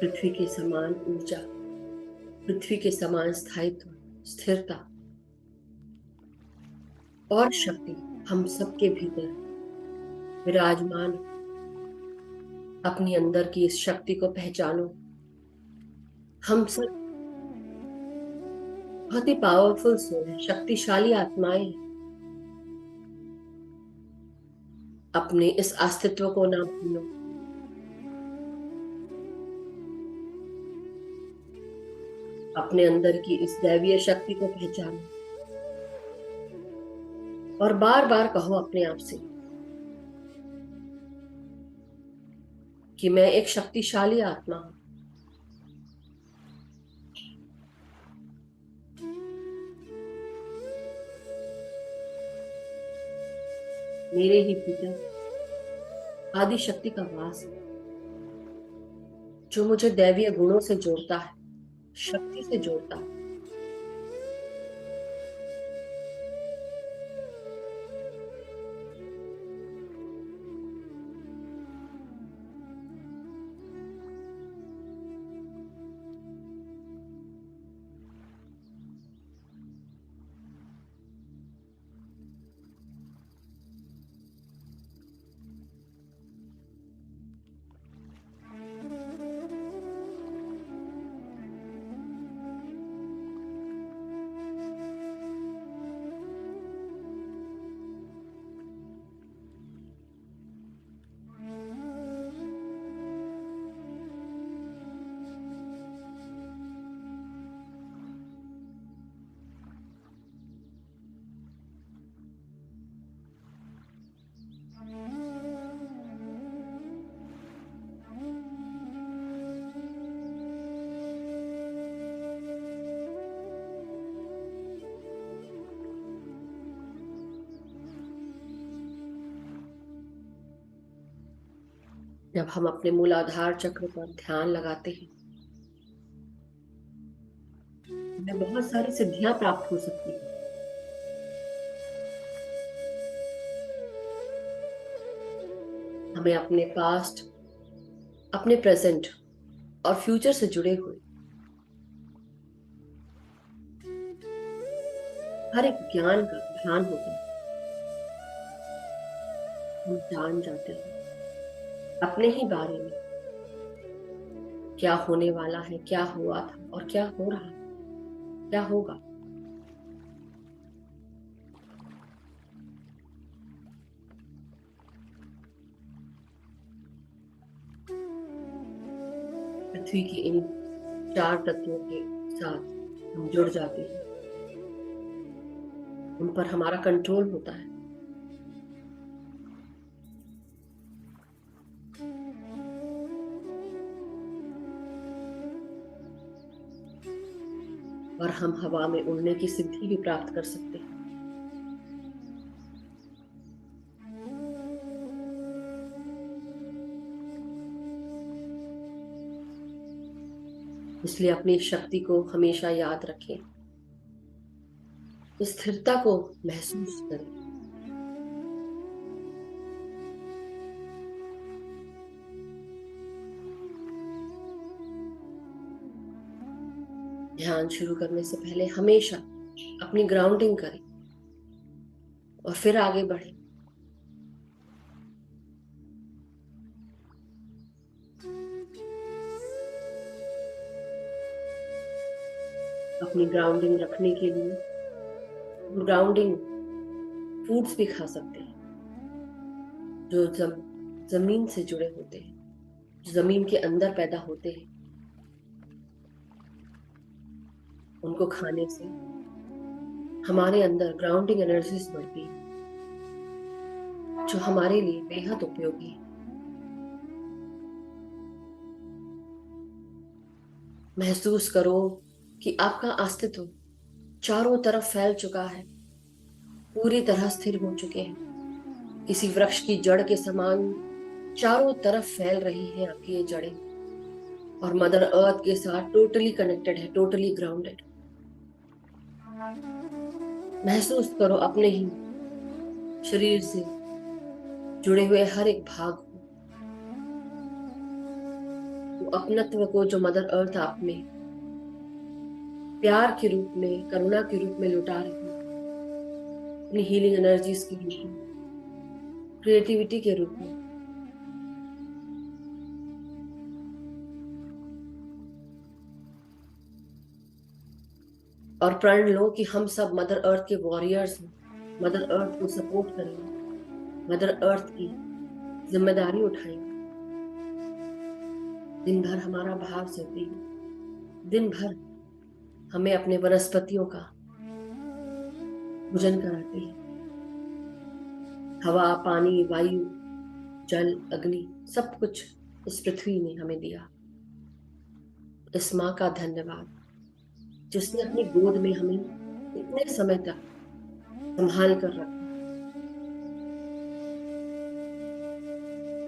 पृथ्वी के समान ऊर्जा, पृथ्वी के समान स्थायित्व, स्थिरता और शक्ति हम सबके भीतर विराजमान। अपनी अंदर की इस शक्ति को पहचानो, हम सब बहुत ही पावरफुल सोल है, शक्तिशाली आत्माएं हैं। अपने इस अस्तित्व को ना भूलो। अपने अंदर की इस दैवीय शक्ति को पहचानो और बार बार कहो अपने आप से कि मैं एक शक्तिशाली आत्मा हूं। मेरे ही भीतर आदि शक्ति का वास है, जो मुझे दैवीय गुणों से जोड़ता है, शक्ति से जोड़ता है। जब हम अपने मूलाधार चक्र पर ध्यान लगाते हैं, हमें बहुत सारी सिद्धियां प्राप्त हो सकती हैं। हमें अपने पास्ट, अपने प्रेजेंट और फ्यूचर से जुड़े हुए हर एक ज्ञान का ध्यान होता है। हम जान जाते हैं अपने ही बारे में, क्या होने वाला है, क्या हुआ था और क्या हो रहा है, क्या होगा। पृथ्वी के इन चार तत्वों के साथ हम जुड़ जाते हैं, उन पर हमारा कंट्रोल होता है। और हम हवा में उड़ने की सिद्धि भी प्राप्त कर सकते हैं। इसलिए अपनी शक्ति को हमेशा याद रखें, स्थिरता को महसूस करें। ध्यान शुरू करने से पहले हमेशा अपनी ग्राउंडिंग करें और फिर आगे बढ़ें। अपनी ग्राउंडिंग रखने के लिए ग्राउंडिंग फूड्स भी खा सकते हैं, जो जमीन से जुड़े होते हैं, जो जमीन के अंदर पैदा होते हैं। उनको खाने से हमारे अंदर ग्राउंडिंग एनर्जीज बढ़ती है, जो हमारे लिए बेहद उपयोगी है। महसूस करो कि आपका अस्तित्व चारों तरफ फैल चुका है, पूरी तरह स्थिर हो चुके हैं। किसी वृक्ष की जड़ के समान चारों तरफ फैल रही है आपकी ये जड़ें, और मदर अर्थ के साथ टोटली कनेक्टेड है, टोटली ग्राउंडेड। महसूस करो अपने ही शरीर से जुड़े हुए हर एक भाग को, वो अपनत्व को जो मदर अर्थ आप में प्यार के रूप में, करुणा के रूप में लुटा रही है, अपनी हीलिंग एनर्जीज के रूप में, क्रिएटिविटी के रूप में। और प्रण लो कि हम सब मदर अर्थ के वॉरियर्स हैं, मदर अर्थ को सपोर्ट करेंगे, मदर अर्थ की जिम्मेदारी उठाएंगे, दिन भर हमारा भाव सहती है, दिन भर हमें अपने वनस्पतियों का पूजन कराती है। हवा, पानी, वायु, जल, अग्नि, सब कुछ इस पृथ्वी ने हमें दिया। इस माँ का धन्यवाद जिसने अपनी गोद में हमें इतने समय तक संभाल कर रखा,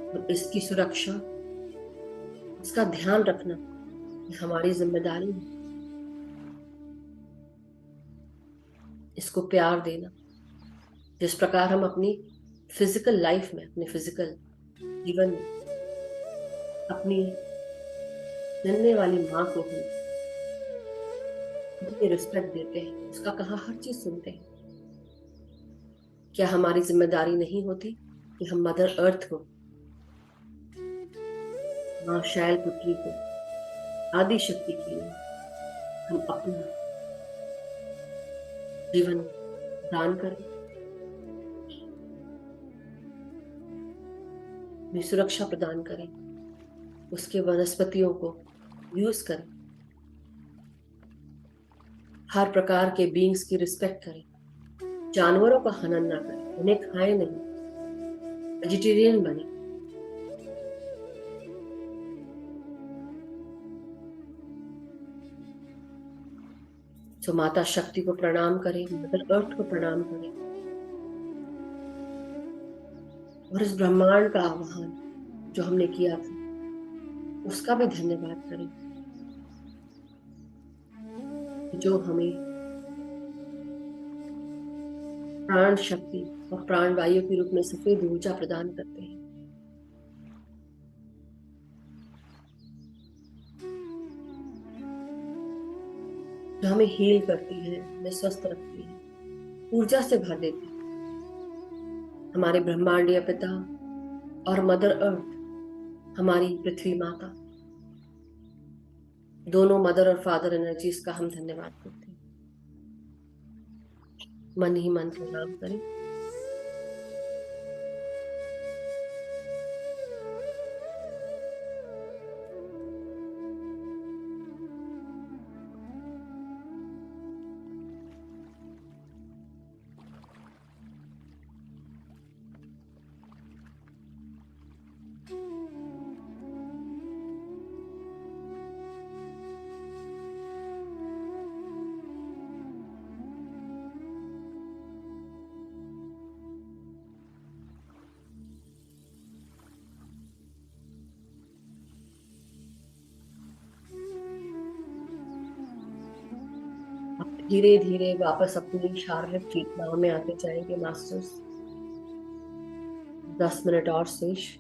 और इसकी सुरक्षा, इसका ध्यान रखना ये हमारी जिम्मेदारी है। इसको प्यार देना, जिस प्रकार हम अपनी फिजिकल लाइफ में, अपने फिजिकल जीवन में अपनी जन्मने वाली माँ को हम इतनी रिस्पेक्ट देते हैं, उसका कहा हर चीज सुनते हैं, क्या हमारी जिम्मेदारी नहीं होती कि हम मदर अर्थ को, माँ शैल पुत्री को, आदि शक्ति के लिए हम अपना जीवन दान करें, उन्हें सुरक्षा प्रदान करें, उसके वनस्पतियों को यूज करें, हर प्रकार के बीइंग्स की रिस्पेक्ट करें, जानवरों का हनन ना करें, उन्हें खाएं नहीं, वेजिटेरियन बने। तो माता शक्ति को प्रणाम करें, मदर अर्थ को प्रणाम करें, और इस ब्रह्मांड का आह्वान जो हमने किया था उसका भी धन्यवाद करें, जो हमें प्राण शक्ति और प्राण वायु के रूप में सफेद ऊर्जा प्रदान करते हैं, जो हमें हील करती है, हमें स्वस्थ रखती है, ऊर्जा से भर देती है। हमारे ब्रह्मांडीय पिता और मदर अर्थ, हमारी पृथ्वी माता, दोनों मदर और फादर एनर्जीज का हम धन्यवाद करते हैं। मन ही मन प्रणाम करें। आप धीरे धीरे वापस अपनी शारीरिक चेतनाओं में आते जाएंगे मास्टर्स। 10 मिनट और शेष।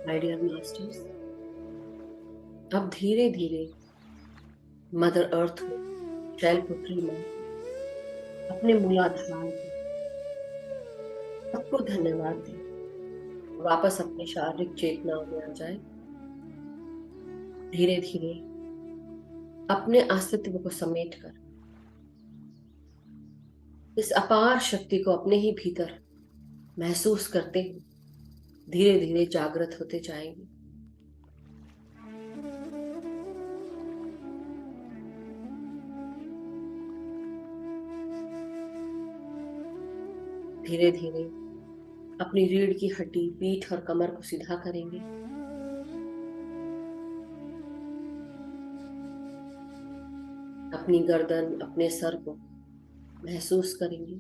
माय डियर मास्टर्स, अब धीरे धीरे मदर अर्थ को, शैलपुत्री माँ को, अपने मूलाधार को, सबको धन्यवाद दें। वापस अपनी शारीरिक चेतनाओं में आ जाए। धीरे धीरे अपने अस्तित्व को समेट कर इस अपार शक्ति को अपने ही भीतर महसूस करते हुए धीरे धीरे जागृत होते जाएंगे। धीरे धीरे अपनी रीढ़ की हड्डी, पीठ और कमर को सीधा करेंगे। अपनी गर्दन, अपने सर को महसूस करेंगे।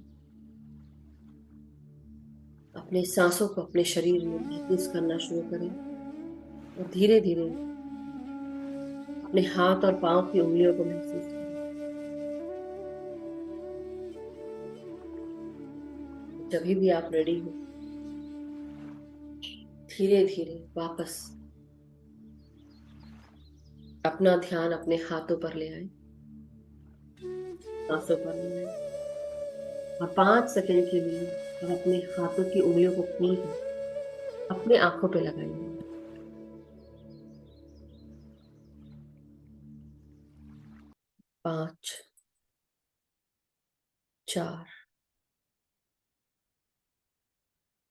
अपने सांसों को अपने शरीर में महसूस करना शुरू करें और धीरे धीरे अपने हाथ और पांव की उंगलियों को महसूस करें। जब भी आप रेडी हो, धीरे धीरे वापस अपना ध्यान अपने हाथों पर ले आए, सांसों पर ले आए और 5 सेकंड के लिए आप अपने हाथों की उंगलियों को खोलकर अपने आंखों पे लगाएंगे। 5, 4,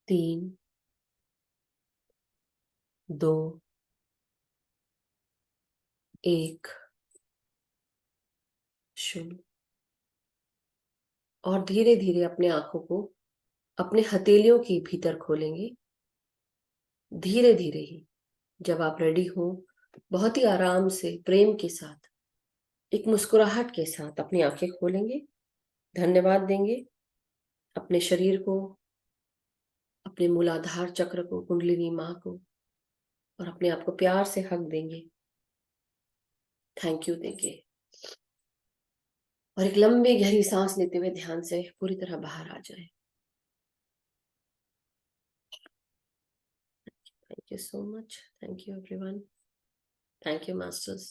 3, 2, 1, 0। और धीरे धीरे अपने आंखों को अपने हथेलियों के भीतर खोलेंगे। धीरे धीरे ही जब आप रेडी हो, बहुत ही आराम से, प्रेम के साथ, एक मुस्कुराहट के साथ अपनी आंखें खोलेंगे। धन्यवाद देंगे अपने शरीर को, अपने मूलाधार चक्र को, कुंडलिनी माँ को, और अपने आप को प्यार से हक देंगे, थैंक यू देंगे और एक लंबी गहरी सांस लेते हुए ध्यान से पूरी तरह बाहर आ जाए। Thank you so much. Thank you everyone. Thank you masters.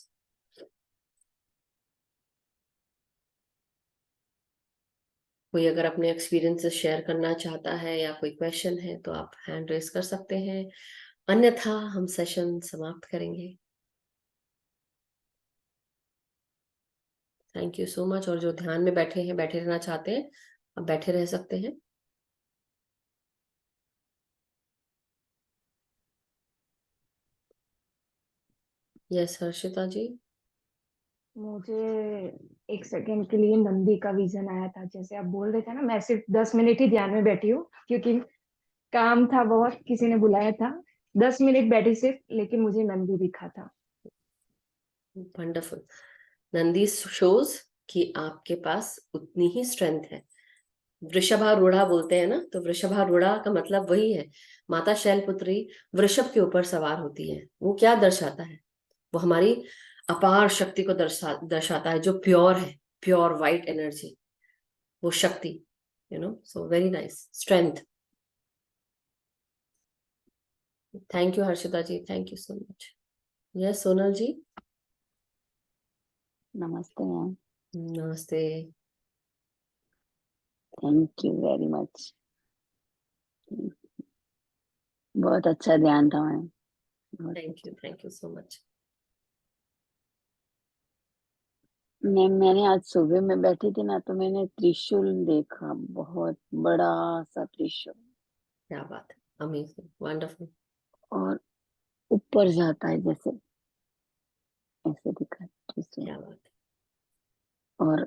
कोई अगर अपने एक्सपीरियंसेस शेयर करना चाहता है या कोई क्वेश्चन है तो आप हैंड रेस कर सकते हैं, अन्यथा हम सेशन समाप्त करेंगे। Thank you so much. और जो ध्यान में बैठे हैं, बैठे रहना चाहते हैं, आप बैठे रह सकते हैं। यस हर्षिता जी। मुझे एक सेकंड के लिए नंदी का विजन आया था, जैसे आप बोल रहे थे ना। मैं सिर्फ 10 मिनट ही ध्यान में बैठी हूँ क्योंकि काम था बहुत, किसी ने बुलाया था। 10 मिनट बैठी सिर्फ, लेकिन मुझे नंदी दिखा था। वंडरफुल। नंदी शोज कि आपके पास उतनी ही स्ट्रेंथ है। वृषभारूढ़ा बोलते हैं ना, तो वृषभारूढ़ा का मतलब वही है, माता शैलपुत्री वृषभ के ऊपर सवार होती है। वो क्या दर्शाता है? वो हमारी अपार शक्ति को दर्शाता है, जो प्योर है, प्योर वाइट एनर्जी, वो शक्ति, so very nice strength. Thank you Harshita ji, thank you so much. Yes Sonal ji. नमस्ते मैम। नमस्ते। Thank you very much. बहुत अच्छा ध्यान था ma'am. Thank you so much. Ma'am मैंने आज सुबह में बैठी थी ना, तो मैंने त्रिशूल देखा, बहुत बड़ा सा त्रिशूल, क्या बात है, अमेजिंग, वंडरफुल। और ऊपर जाता है, जैसे ऐसे दिखा त्रिशूल। क्या बात है। और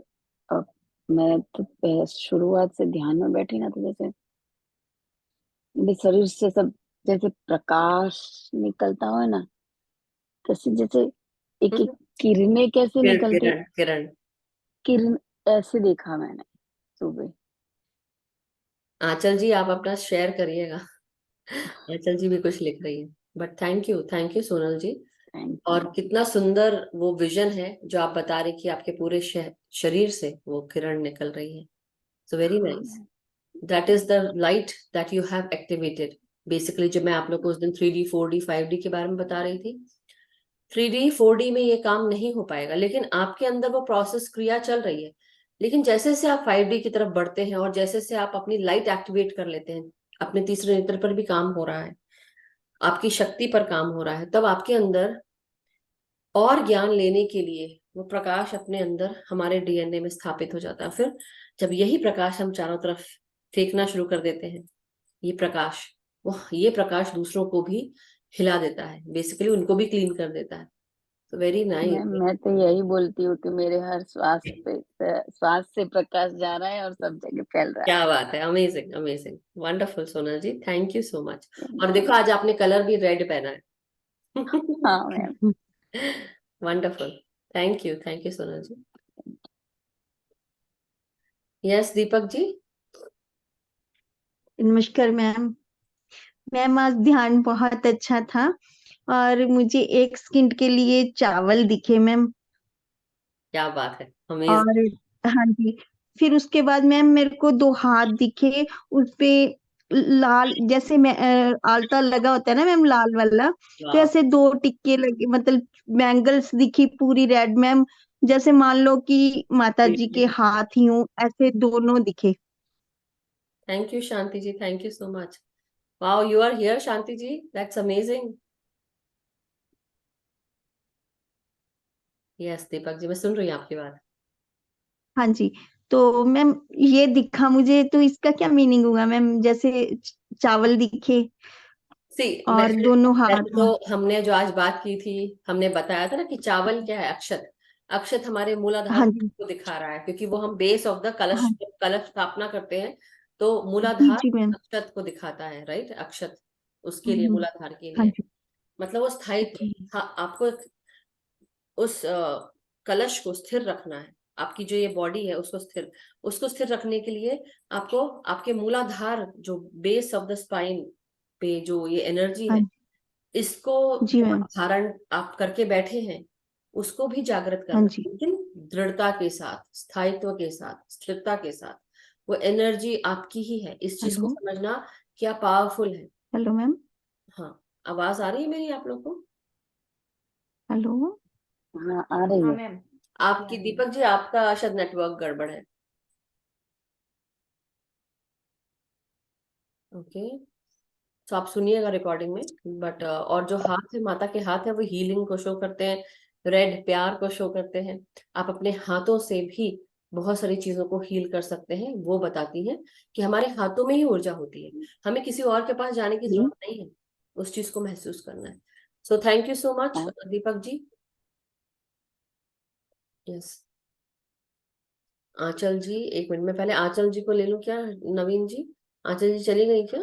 अब मैं तो शुरुआत से ध्यान में बैठी ना, तो जैसे मेरे शरीर से सब जैसे प्रकाश निकलता हो ना, जैसे जैसे एक एक किरणें कैसे निकलती, किरण किरण। किरण, ऐसे देखा मैंने सुबह। आंचल जी आप अपना शेयर करिएगा। आंचल जी भी कुछ लिख रही है, but thank you Sonal ji. Thank और यू। कितना सुंदर वो विजन है जो आप बता रहे कि आपके पूरे शरीर से वो किरण निकल रही है। सो very nice. That is the light that you have activated. Basically जब मैं आप लोग को उस दिन 3D 4D 5D के बारे में बता रही थी, 3D 4D में ये काम नहीं हो पाएगा, लेकिन आपके अंदर वो प्रोसेस क्रिया चल रही है। लेकिन जैसे जैसे आप 5D की तरफ बढ़ते हैं और जैसे जैसे आप अपनी लाइट एक्टिवेट कर लेते हैं, अपने तीसरे नेत्र पर भी काम हो रहा है, आपकी शक्ति पर काम हो रहा है, तब आपके अंदर और ज्ञान लेने के लिए वो प्रकाश अपने अंदर हमारे डीएनए में स्थापित हो जाता है। फिर जब यही प्रकाश हम चारों तरफ फेंकना शुरू कर देते हैं, ये प्रकाश दूसरों को भी हिला देता है, बेसिकली उनको भी क्लीन कर देता है। तो वेरी नाइस। मैं तो यही बोलती हूँ कि मेरे हर श्वास से प्रकाश जा रहा है और सब जगह फैल रहा क्या बात है, amazing amazing, wonderful Sonal ji, thank you so much. और है। देखो आज आपने कलर भी रेड पहना है। हाँ ma'am. Wonderful, thank you Sonal ji. Yes Deepak ji. नमस्कार मैम। मैम आज ध्यान बहुत अच्छा था और मुझे एक सेकंड के लिए चावल दिखे मैम। क्या बात है, अमेजिंग। और हाँ जी, फिर उसके बाद मैम मेरे को दो हाथ दिखे, उस पे लाल जैसे मैं आलता लगा होता है ना मैम, लाल वाला, तो वाह, ऐसे दो टिक्के लगे, मतलब बैंगल्स दिखी पूरी रेड मैम, जैसे मान लो कि माता जी के हाथ ही हूँ, ऐसे दोनों दिखे। Thank you Shanti ji, thank you so much. Wow, you are here Shanti ji, that's amazing. Yes Deepak ji, मैं सुन रही हूँ आपकी बात। हाँ जी, तो मैम ये दिखा मुझे, तो इसका क्या मीनिंग होगा मैम, जैसे चावल दिखे सी, और वैसे दोनों हाथ वैसे में। तो हमने जो आज बात की थी, हमने बताया था ना कि चावल क्या है, अक्षत। अक्षत हमारे मूलाधार हाँ जी। को दिखा रहा है, क्योंकि वो हम बेस ऑफ द कलश, हाँ कलश स्थापना करते हैं तो जी मूलाधार जी मैम। अक्षत को दिखाता है, राइट। अक्षत उसके लिए, हम्म, मूलाधार के हाँ लिए, जी। मतलब वो स्थायित्व। ओके। हाँ, आपको उस कलश को स्थिर रखना है। आपकी जो ये बॉडी है उसको स्थिर रखने के लिए आपको आपके मूलाधार, जो बेस ऑफ द स्पाइन पे जो ये एनर्जी हाँ है, इसको जी जो मैम। धारण आप करके बैठे हैं, उसको भी जागृत हाँ करना है, जी। लेकिन दृढ़ता के साथ, स्थायित्व के साथ, स्थिरता के साथ। वो एनर्जी आपकी ही है, इस चीज को हेलो। समझना क्या पावरफुल है। Hello ma'am. हाँ, आवाज आ रही है मेरी आप लोग को? हेलो। हाँ आ रही हाँ है। मैम। आपकी दीपक जी, आपका शायद नेटवर्क गड़बड़ है। ओके, तो आप सुनिएगा रिकॉर्डिंग में, बट और जो हाथ है, माता के हाथ है, वो हीलिंग को शो करते हैं, रेड प्यार को शो करते हैं। आप अपने हाथों से भी बहुत सारी चीजों को हील कर सकते हैं। वो बताती हैं कि हमारे हाथों में ही ऊर्जा होती है, हमें किसी और के पास जाने की जी। जरूरत नहीं है, उस चीज को महसूस करना है। So thank you so much हाँ, दीपक जी। यस, आंचल जी, एक मिनट में पहले आंचल जी को ले लूं क्या? नवीन जी, आंचल जी चली गई क्या?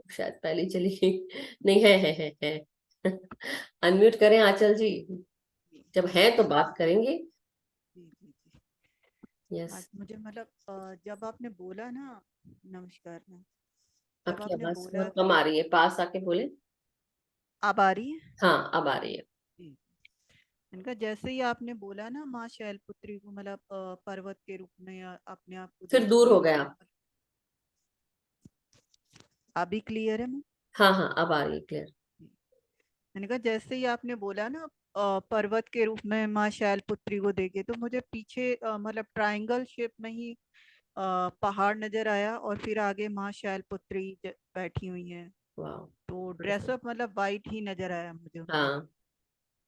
शायद पहले ही चली गई। नहीं, है। अनम्यूट करें आंचल जी, जब है तो बात करेंगे। जी जी जी। यस, आज मुझे मतलब जब आपने बोला ना, नमस्कार मैम, जब आपकी आपने आवाज बोला बहुत कम कि आ रही है, पास आके बोले। अब आ रही है। हाँ, अब आ रही है। जी। इनका जैसे ही आपने बोला ना, माँ शैलपुत्री को मतलब पर्वत के रूप में अपने आप को फिर दूर देखती हो है, गया। तो अभी क्लियर है मैम? हाँ हाँ, अब आ रही है क्लियर। जी। मैंने कहा जैसे ही आपने बोला ना, पर्वत के रूप में माँ शैलपुत्री को देखे, तो मुझे पीछे मतलब ट्रायंगल शेप में ही पहाड़ नजर आया, और फिर आगे माँ शैलपुत्री बैठी हुई हैं। वाह, तो ड्रेसअप मतलब वाइट ही नजर आया मुझे उनका। हाँ,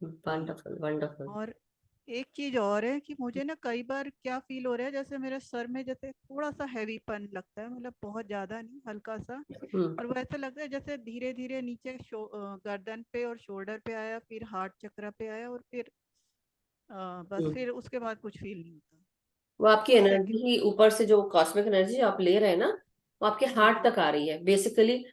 जी। Wonderful wonderful. और एक चीज और है कि मुझे ना कई बार क्या फील हो रहा है, जैसे मेरे सर में जैसे थोड़ा सा हैवीपन लगता है, मतलब बहुत ज्यादा नहीं, हल्का सा। हम्म और वो ऐसा लगता है जैसे धीरे धीरे नीचे गर्दन पे और शोल्डर पे आया, फिर हार्ट चक्र पे आया, और फिर बस हम्म। फिर उसके बाद कुछ फील नहीं होता। वो आपकी उस सेकंड। एनर्जी ही ऊपर से, जो कॉस्मिक एनर्जी आप ले रहे हैं ना, वो आपके जी हार्ट जी। तक आ रही है बेसिकली।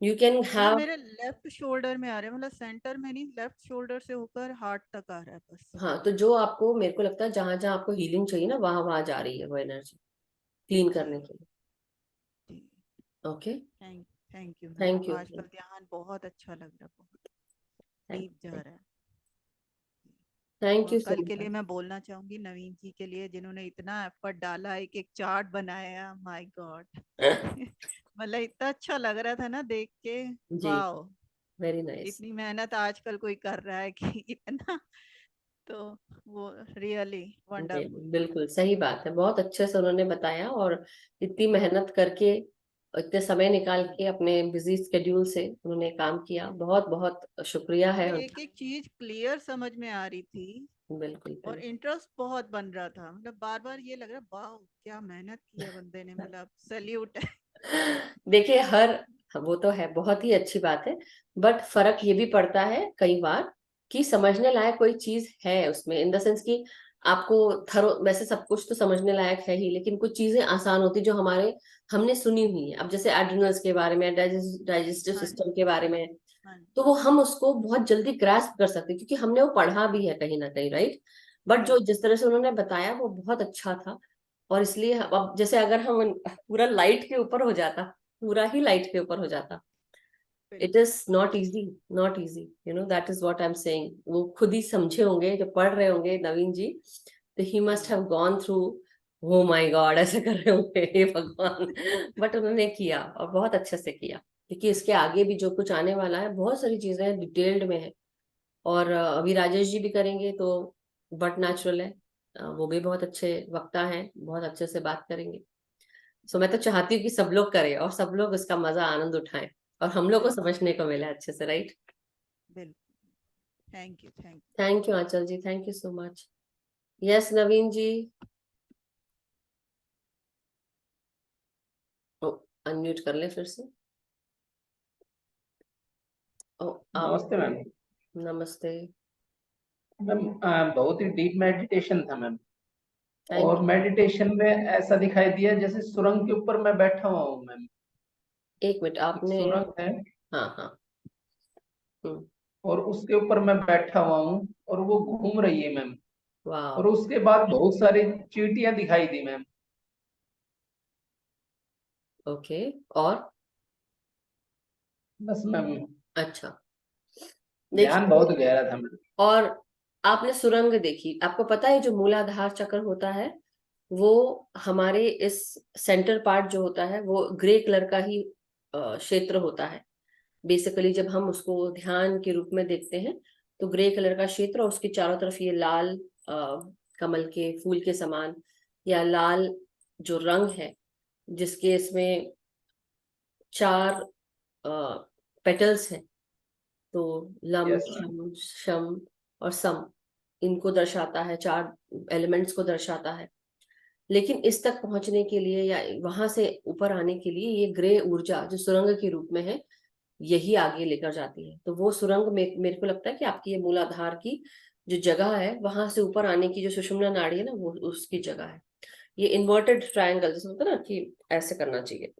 यू कैन मतलब हैव। मेरे लेफ्ट शोल्डर में आ रहे हैं, मतलब सेंटर में नहीं, लेफ्ट शोल्डर से होकर हार्ट तक आ रहा है बस। हाँ, तो जो आपको, मेरे को लगता है जहां जहां आपको हीलिंग चाहिए ना, वहां वहां जा रही है वो एनर्जी, क्लीन जी करने के लिए। जी। Okay, thank thank you ma'am. Thank you. आजकल ध्यान बहुत अच्छा लग रहा है, बहुत थैंक डीप जा रहा है। थैंक यू और कल सो के लिए मच। मैं बोलना चाहूंगी नवीन जी के लिए, जिन्होंने इतना एफर्ट डाला, एक एक चार्ट बनाया, माय गॉड। मतलब इतना अच्छा लग रहा था ना देख के। जी, वाह, वेरी नाइस। इतनी मेहनत आजकल कोई कर रहा है कि इतना, तो वो रियली वंडरफुल। बिल्कुल सही बात है, बहुत अच्छे से उन्होंने बताया, और इतनी मेहनत करके, इतने समय निकाल के अपने बिजी स्केड्यूल से उन्होंने काम किया। बहुत बहुत शुक्रिया है मतलब एक उनका। एक चीज क्लियर समझ में आ रही थी बिल्कुल और बिल्कुल। इंटरेस्ट बहुत बन रहा था। मतलब बार बार ये लग रहा, वाह क्या मेहनत की है बंदे ने, मतलब सैल्यूट है। देखिए, वो तो है, बहुत ही अच्छी बात है, बट फर्क ये भी पड़ता है कई बार कि समझने लायक कोई चीज है उसमें, इन द सेंस कि आपको थरो, वैसे सब कुछ तो समझने लायक है ही, लेकिन कुछ चीजें आसान होती जो हमने सुनी हुई है। अब जैसे एड्रिनल्स के बारे में, डाइजेस्टिव हाँ सिस्टम के बारे में, हाँ तो वो हम उसको बहुत जल्दी ग्रास्प कर सकते हैं क्योंकि हमने वो पढ़ा भी है कहीं ना कहीं, राइट। बट जो बिल्कुल जिस तरह से उन्होंने बताया वो बहुत अच्छा था। और इसलिए अब जैसे अगर हम पूरा लाइट के ऊपर हो जाता, पूरा ही लाइट के ऊपर हो जाता, इट बिल्कुल। Is not easy, not easy, that is what I am saying. वो खुद ही समझे होंगे जो पढ़ रहे होंगे नवीन जी, तो he must have gone through, oh my God ऐसे कर रहे होंगे, हे भगवान। बट उन्होंने किया, और बहुत अच्छे से किया, क्योंकि इसके आगे भी जो कुछ आने वाला है, बहुत सारी चीजें डिटेल्ड में है। और अभी राजेश जी भी करेंगे, तो बट नेचुरल है, वो भी बहुत अच्छे वक्ता हैं, बहुत अच्छे से बात करेंगे। सो मैं तो चाहती हूँ कि सब लोग करें और सब लोग उसका मजा आनंद उठाएं, और हम लोग को बिल्कुल समझने को मिले अच्छे से, राइट। बिल्कुल। Thank you thank thank you Aanchal ji, thank you so much. Yes Naveen ji, unmute कर ले फिर से। ओ, आप। नमस्ते मैम। नमस्ते। मैम बहुत ही डीप मेडिटेशन था मैम। थैंक और यू। मेडिटेशन में ऐसा दिखाई दिया जैसे सुरंग के ऊपर मैं बैठा हुआ हूँ मैम। एक मिनट एक आपने। सुरंग है हाँ हाँ। हम्म। और उसके ऊपर मैं बैठा हुआ हूँ और वो घूम रही है मैम। और वाह। उसके बाद बहुत सारी चींटियां दिखाई दी मैम। ओके। और। बस मैम, अच्छा। ध्यान देखिए, बहुत गहरा था मैम। और आपने सुरंग देखी, आपको पता है जो मूलाधार चक्र होता है, वो हमारे इस सेंटर पार्ट जो होता है वो ग्रे कलर का ही क्षेत्र होता है। बेसिकली जब हम उसको ध्यान के रूप में देखते हैं, तो ग्रे कलर का क्षेत्र, और उसके चारों तरफ ये लाल कमल के फूल के समान, या लाल जो रंग है, जिसके इसमें चार पेटल्स हैं, तो लम यस मैम। शम शम और सम, इनको दर्शाता है, चार एलिमेंट्स को दर्शाता है। लेकिन इस तक पहुंचने के लिए या वहां से ऊपर आने के लिए ये ग्रे ऊर्जा जो सुरंग के रूप में है, यही आगे लेकर जाती है। तो वो सुरंग मेरे को लगता है कि आपकी ये मूलाधार की जो जगह है, वहां से ऊपर आने की जो सुषुम्ना नाड़ी है ना, वो उसकी जगह है। ये इन्वर्टेड ट्रायंगल जैसे होता है ना, कि ऐसे करना चाहिए,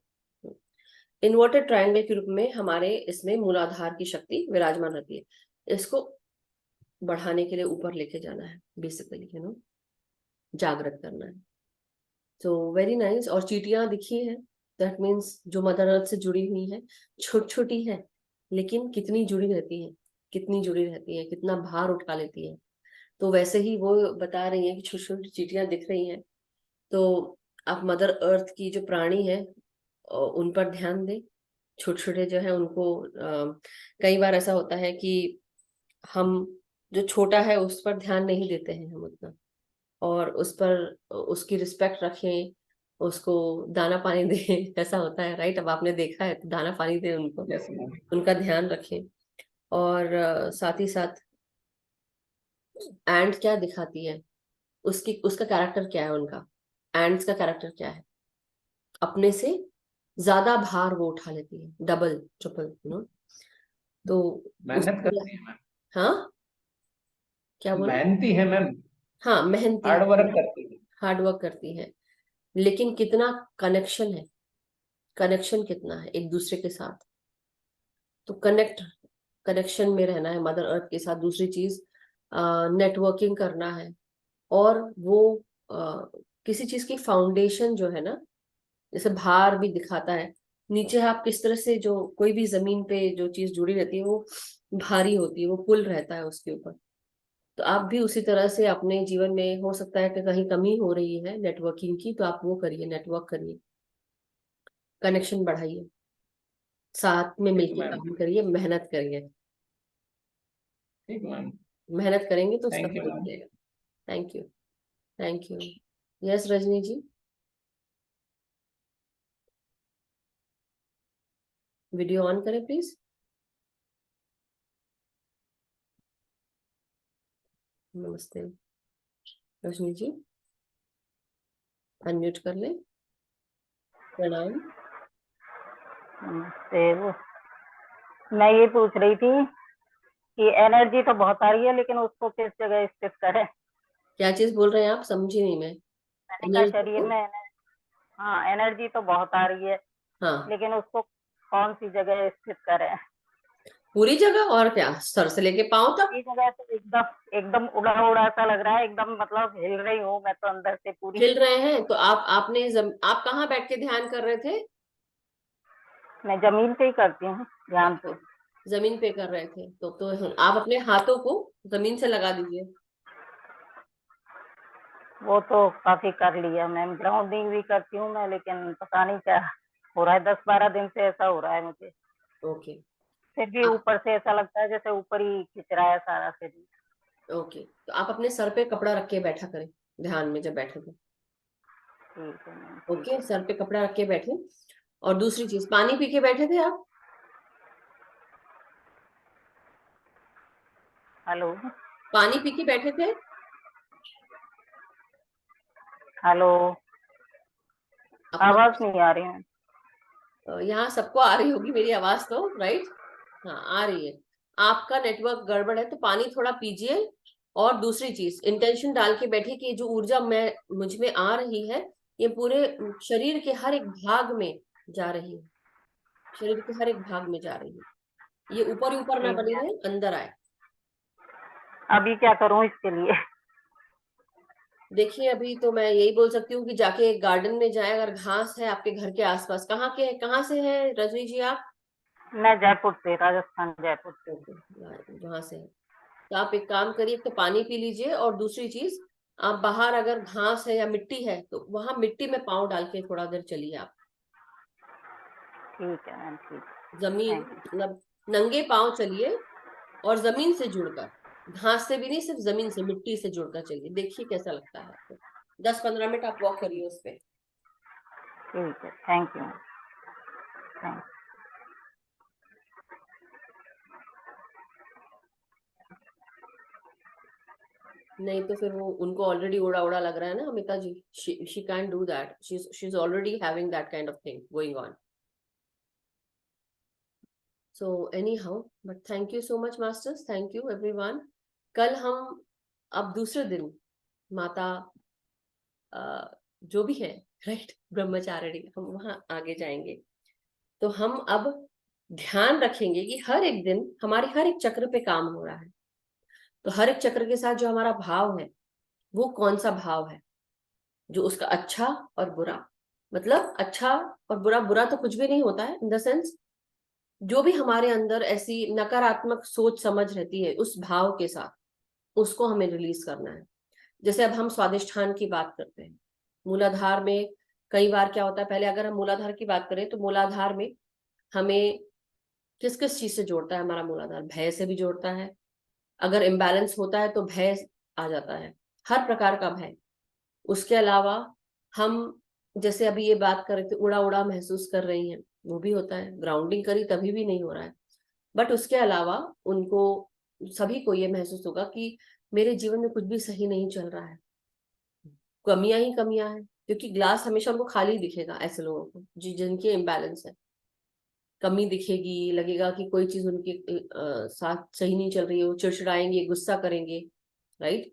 इन्वर्टेड ट्रायंगल के रूप में हमारे इसमें मूलाधार की शक्ति विराजमान रहती है। इसको बढ़ाने के लिए ऊपर लेके जाना है, बेसिकली जागृत करना है। तो वेरी नाइस। और चींटियां दिखी है, दैट मीन्स जो मदर अर्थ से जुड़ी हुई है, छोटी छोटी है, लेकिन कितनी जुड़ी रहती है, कितनी जुड़ी रहती है, कितना भार उठा लेती है। तो वैसे ही वो बता रही है कि छोटी छोटी चींटियां दिख रही हैं। तो आप मदर अर्थ की जो प्राणी है, उन पर ध्यान दें। छोटे छोटे जो है उनको, कई बार ऐसा होता है कि हम जो छोटा है उस पर ध्यान नहीं देते हैं हम उतना, और उस पर उसकी रिस्पेक्ट रखें, उसको दाना पानी दें। ऐसा होता है, राइट। अब आपने देखा है तो दाना पानी दें उनको, यस मैम। उनका ध्यान रखें। और साथ ही साथ एंड क्या दिखाती है, उसकी उसका कैरेक्टर क्या है, उनका एंड्स का कैरेक्टर क्या है, अपने से ज्यादा भार वो उठा लेती है, डबल ट्रिपल, तो मेहनत उसकी। करती है मैम। हाँ, क्या बोला। मेहनती है मैम। हाँ, मेहनती हार्ड है, वर्क करती है। हार्ड वर्क करती है, लेकिन कितना कनेक्शन है, कनेक्शन कितना है एक दूसरे के साथ। तो कनेक्शन में रहना है मदर अर्थ के साथ। दूसरी चीज, नेटवर्किंग करना है। और वो किसी चीज की फाउंडेशन जो है ना, जैसे भार भी दिखाता है, नीचे आप किस तरह से, जो कोई भी जमीन पे जो चीज जुड़ी रहती है वो भारी होती है, वो पुल रहता है उसके ऊपर। तो आप भी उसी तरह से अपने जीवन में, हो सकता है कि कहीं कमी हो रही है नेटवर्किंग की, तो आप वो करिए, नेटवर्क करिए, कनेक्शन बढ़ाइए, साथ में ठीक मिलकर मैम। काम करिए, मेहनत करिए। ठीक मैम। मेहनत करेंगे तो उसका थैंक यू फल मैम। मिलेगा। Thank you. Thank you. Yes Rajni ji, video on करें प्लीज। नमस्ते रजनी जी, अनम्यूट कर लें। प्रणाम। वो मैं ये पूछ रही थी कि एनर्जी तो बहुत आ रही है, लेकिन उसको किस जगह स्थित करें। क्या चीज बोल रहे हैं आप, समझी नहीं मैं। मैंने कहा एनर्जी शरीर को, में हाँ एनर्जी तो बहुत आ रही है, हाँ, लेकिन उसको कौन सी जगह स्थित करें। पूरी जगह, और क्या, सर से लेके पांव तक। पूरी जगह तो एकदम एकदम उड़ा उड़ा सा लग रहा है, एकदम मतलब हिल रही हूँ मैं तो अंदर से पूरी। हिल रहे हैं तो आप कहाँ बैठ के ध्यान कर रहे थे। मैं जमीन पे ही करती हूँ ध्यान अच्छा, तो। जमीन पे कर रहे थे तो आप अपने हाथों को जमीन से लगा दीजिए। वो तो काफी कर लिया मैम, ग्राउंडिंग भी करती हूँ मैं, लेकिन पता नहीं क्या हो रहा है, 10-12 दिन से ऐसा हो रहा है मुझे। ओके। फिर भी ऊपर से ऐसा लगता है जैसे ऊपर ही खिंच रहा है सारा शरीर। ओके, तो आप अपने सर पे कपड़ा रख के बैठा करें ध्यान में जब बैठे थे। ठीक है मैम, ठीक ओके, है। सर पे कपड़ा रख के बैठे। और दूसरी चीज, पानी पी के बैठे थे आप। हेलो। पानी पी के बैठे थे। हेलो। अपना, आवाज नहीं आ रही है। यहाँ सबको आ रही होगी मेरी आवाज तो, राइट। हाँ, आ रही है। आपका नेटवर्क गड़बड़ है तो पानी थोड़ा पीजिए। और दूसरी चीज, इंटेंशन डाल के बैठिए कि जो ऊर्जा मैं मुझ में आ रही है, ये पूरे शरीर के हर एक भाग में जा रही है। शरीर के हर एक भाग में जा रही है। ये ऊपर ही ऊपर ना ठीक बनी है, रहे, अंदर आए। अभी क्या करूं इसके लिए। देखिए, अभी तो मैं यही बोल सकती हूँ कि जाके गार्डन में जाए, अगर घास है आपके घर के आसपास। कहाँ से है रजनी जी आप। मैं जयपुर से, राजस्थान जयपुर से। ओके, वहां से है। तो आप एक काम करिए, एक तो पानी पी लीजिए, और दूसरी चीज, आप बाहर अगर घास है या मिट्टी है तो वहां मिट्टी में पाँव डाल के थोड़ा देर चलिए आप। ठीक है मैम, ठीक। जमीन, थैंक यू। मतलब नंगे पाँव चलिए, और जमीन से जुड़कर, घास से भी नहीं, सिर्फ जमीन से, मिट्टी से जुड़कर चलिए, देखिए कैसा लगता है आपको। 10-15 मिनट आप वॉक करिए उस पे। ठीक है, थैंक यू मैम, थैंक। नहीं तो फिर वो उनको ऑलरेडी उड़ा उड़ा लग रहा है ना Amita ji. She can do that, she is already having that kind of thing going on. So anyhow, but thank you so much masters, thank you everyone. कल हम, अब दूसरे दिन, माता जो भी है, राइट, ब्रह्मचारिणी, हम वहां आगे जाएंगे। तो हम अब ध्यान रखेंगे कि हर एक दिन हमारे हर एक चक्र पे काम हो रहा है। तो हर एक चक्र के साथ जो हमारा भाव है, वो कौन सा भाव है, जो उसका अच्छा और बुरा, मतलब अच्छा और बुरा, बुरा तो कुछ भी नहीं होता है, इन द सेंस जो भी हमारे अंदर ऐसी नकारात्मक सोच समझ रहती है, उस भाव के साथ उसको हमें रिलीज करना है। जैसे अब हम स्वादिष्ठान की बात करते हैं, मूलाधार में कई बार क्या होता है, पहले अगर हम मूलाधार की बात करें तो मूलाधार में हमें किस किस चीज से जोड़ता है। हमारा मूलाधार भय से भी जोड़ता है, अगर इम्बैलेंस होता है तो भय आ जाता है, हर प्रकार का भय। उसके अलावा हम, जैसे अभी ये बात कर रहे थे, उड़ा उड़ा महसूस कर रही हैं, वो भी होता है, ग्राउंडिंग करी तभी भी नहीं हो रहा है। बट उसके अलावा उनको, सभी को ये महसूस होगा कि मेरे जीवन में कुछ भी सही नहीं चल रहा है, कमियां ही कमियां हैं, क्योंकि ग्लास हमेशा उनको खाली दिखेगा। ऐसे लोगों को जिनके इम्बैलेंस है, कमी दिखेगी, लगेगा कि कोई चीज उनके साथ सही नहीं चल रही है, वो चिड़चिड़ाएंगे, गुस्सा करेंगे, राइट।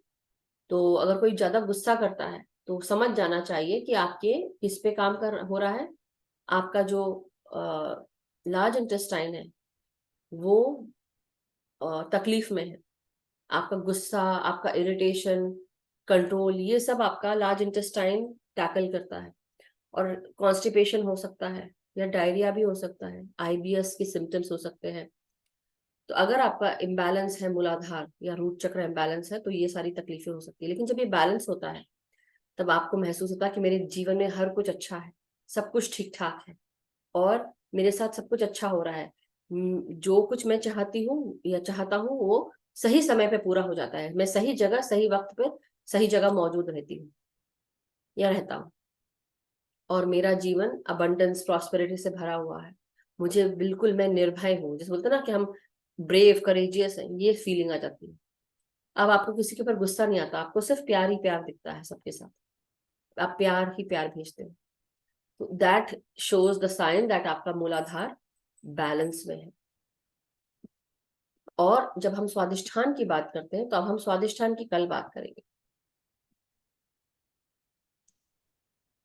तो अगर कोई ज्यादा गुस्सा करता है तो समझ जाना चाहिए कि आपके किस पे काम कर हो रहा है। आपका जो लार्ज इंटेस्टाइन है वो तकलीफ में है। आपका गुस्सा, आपका इरिटेशन, कंट्रोल, ये सब आपका लार्ज इंटेस्टाइन टैकल करता है। और कॉन्स्टिपेशन हो सकता है, या डायरिया भी हो सकता है, आईबीएस के सिम्टम्स हो सकते हैं। तो अगर आपका इम्बैलेंस है, मूलाधार या रूट चक्र इम्बैलेंस है, तो ये सारी तकलीफें हो सकती है। लेकिन जब ये बैलेंस होता है तब आपको महसूस होता है कि मेरे जीवन में हर कुछ अच्छा है, सब कुछ ठीक ठाक है और मेरे साथ सब कुछ अच्छा हो रहा है। जो कुछ मैं चाहती हूँ या चाहता हूँ वो सही समय पे पूरा हो जाता है। मैं सही जगह सही वक्त पे सही जगह मौजूद रहती हूँ या रहता हूँ, और मेरा जीवन अबंडेंस प्रॉस्पेरिटी से भरा हुआ है। मुझे बिल्कुल, मैं निर्भय हूँ, जैसे बोलते हैं ना कि हम ब्रेव करेजियस हैं, ये फीलिंग आ जाती है। अब आपको किसी के ऊपर गुस्सा नहीं आता, आपको सिर्फ प्यार ही प्यार दिखता है सबके साथ, आप प्यार ही प्यार भेजते हो। तो that shows the sign that आपका मूलाधार बैलेंस में है। और जब हम स्वादिष्ठान की बात करते हैं तो अब हम स्वादिष्ठान की कल बात करेंगे।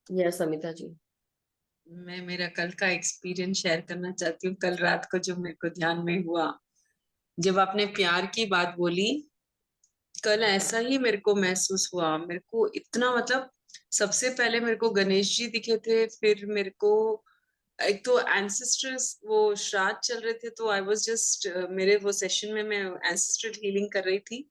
यस समिता जी। मैं मेरा कल का एक्सपीरियंस शेयर करना चाहती हूँ। कल रात को जो मेरे को ध्यान में हुआ, जब आपने प्यार की बात बोली, कल ऐसा ही मेरे को महसूस हुआ। मेरे को इतना, मतलब सबसे पहले मेरे को गणेश जी दिखे थे, फिर मेरे को एक तो एंसेस्टर्स वो श्राद्ध चल रहे थे, तो आई वाज जस्ट मेरे वो सेशन में मैं एंसेस्ट्रल हीलिंग कर रही थी।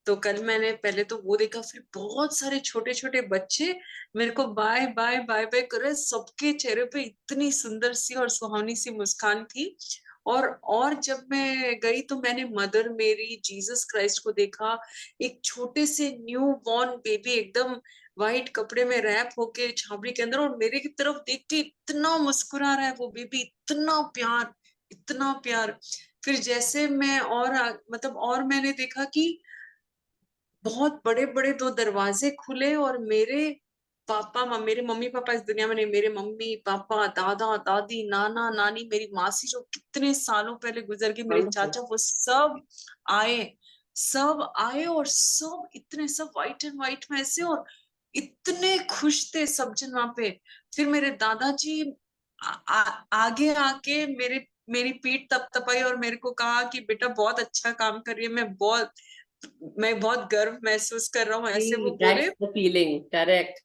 तो कल मैंने पहले तो वो देखा, फिर बहुत सारे छोटे छोटे बच्चे मेरे को बाय बाय बाय बाय कर रहे। सबके चेहरे पे इतनी सुंदर सी और सुहावनी सी मुस्कान थी। और जब मैं गई तो मैंने मदर मेरी, जीसस क्राइस्ट को देखा। एक छोटे से न्यू बॉर्न बेबी एकदम व्हाइट कपड़े में रैप होके छावनी के अंदर, और मेरे की तरफ देख के इतना मुस्कुरा रहा है वो बेबी, इतना प्यार, इतना प्यार। फिर जैसे मैं मतलब और मैंने देखा कि बहुत बड़े बड़े दो दरवाजे खुले, और मेरे मम्मी पापा इस दुनिया में नहीं, मेरे मम्मी पापा, दादा दादी, नाना नानी, मेरी मासी जो कितने सालों पहले गुजर गई, मेरे वंडरफुल। चाचा, वो आए सब आए, और सब इतने, सब व्हाइट एंड व्हाइट में ऐसे, और इतने खुश थे सब जन वहां पे। फिर मेरे दादाजी आगे आके मेरी पीठ तपतपाई और मेरे को कहा कि बेटा बहुत अच्छा काम कर रही है, मैं बहुत गर्व महसूस कर रहा हूँ, ऐसे वो बोले। That's the feeling, correct.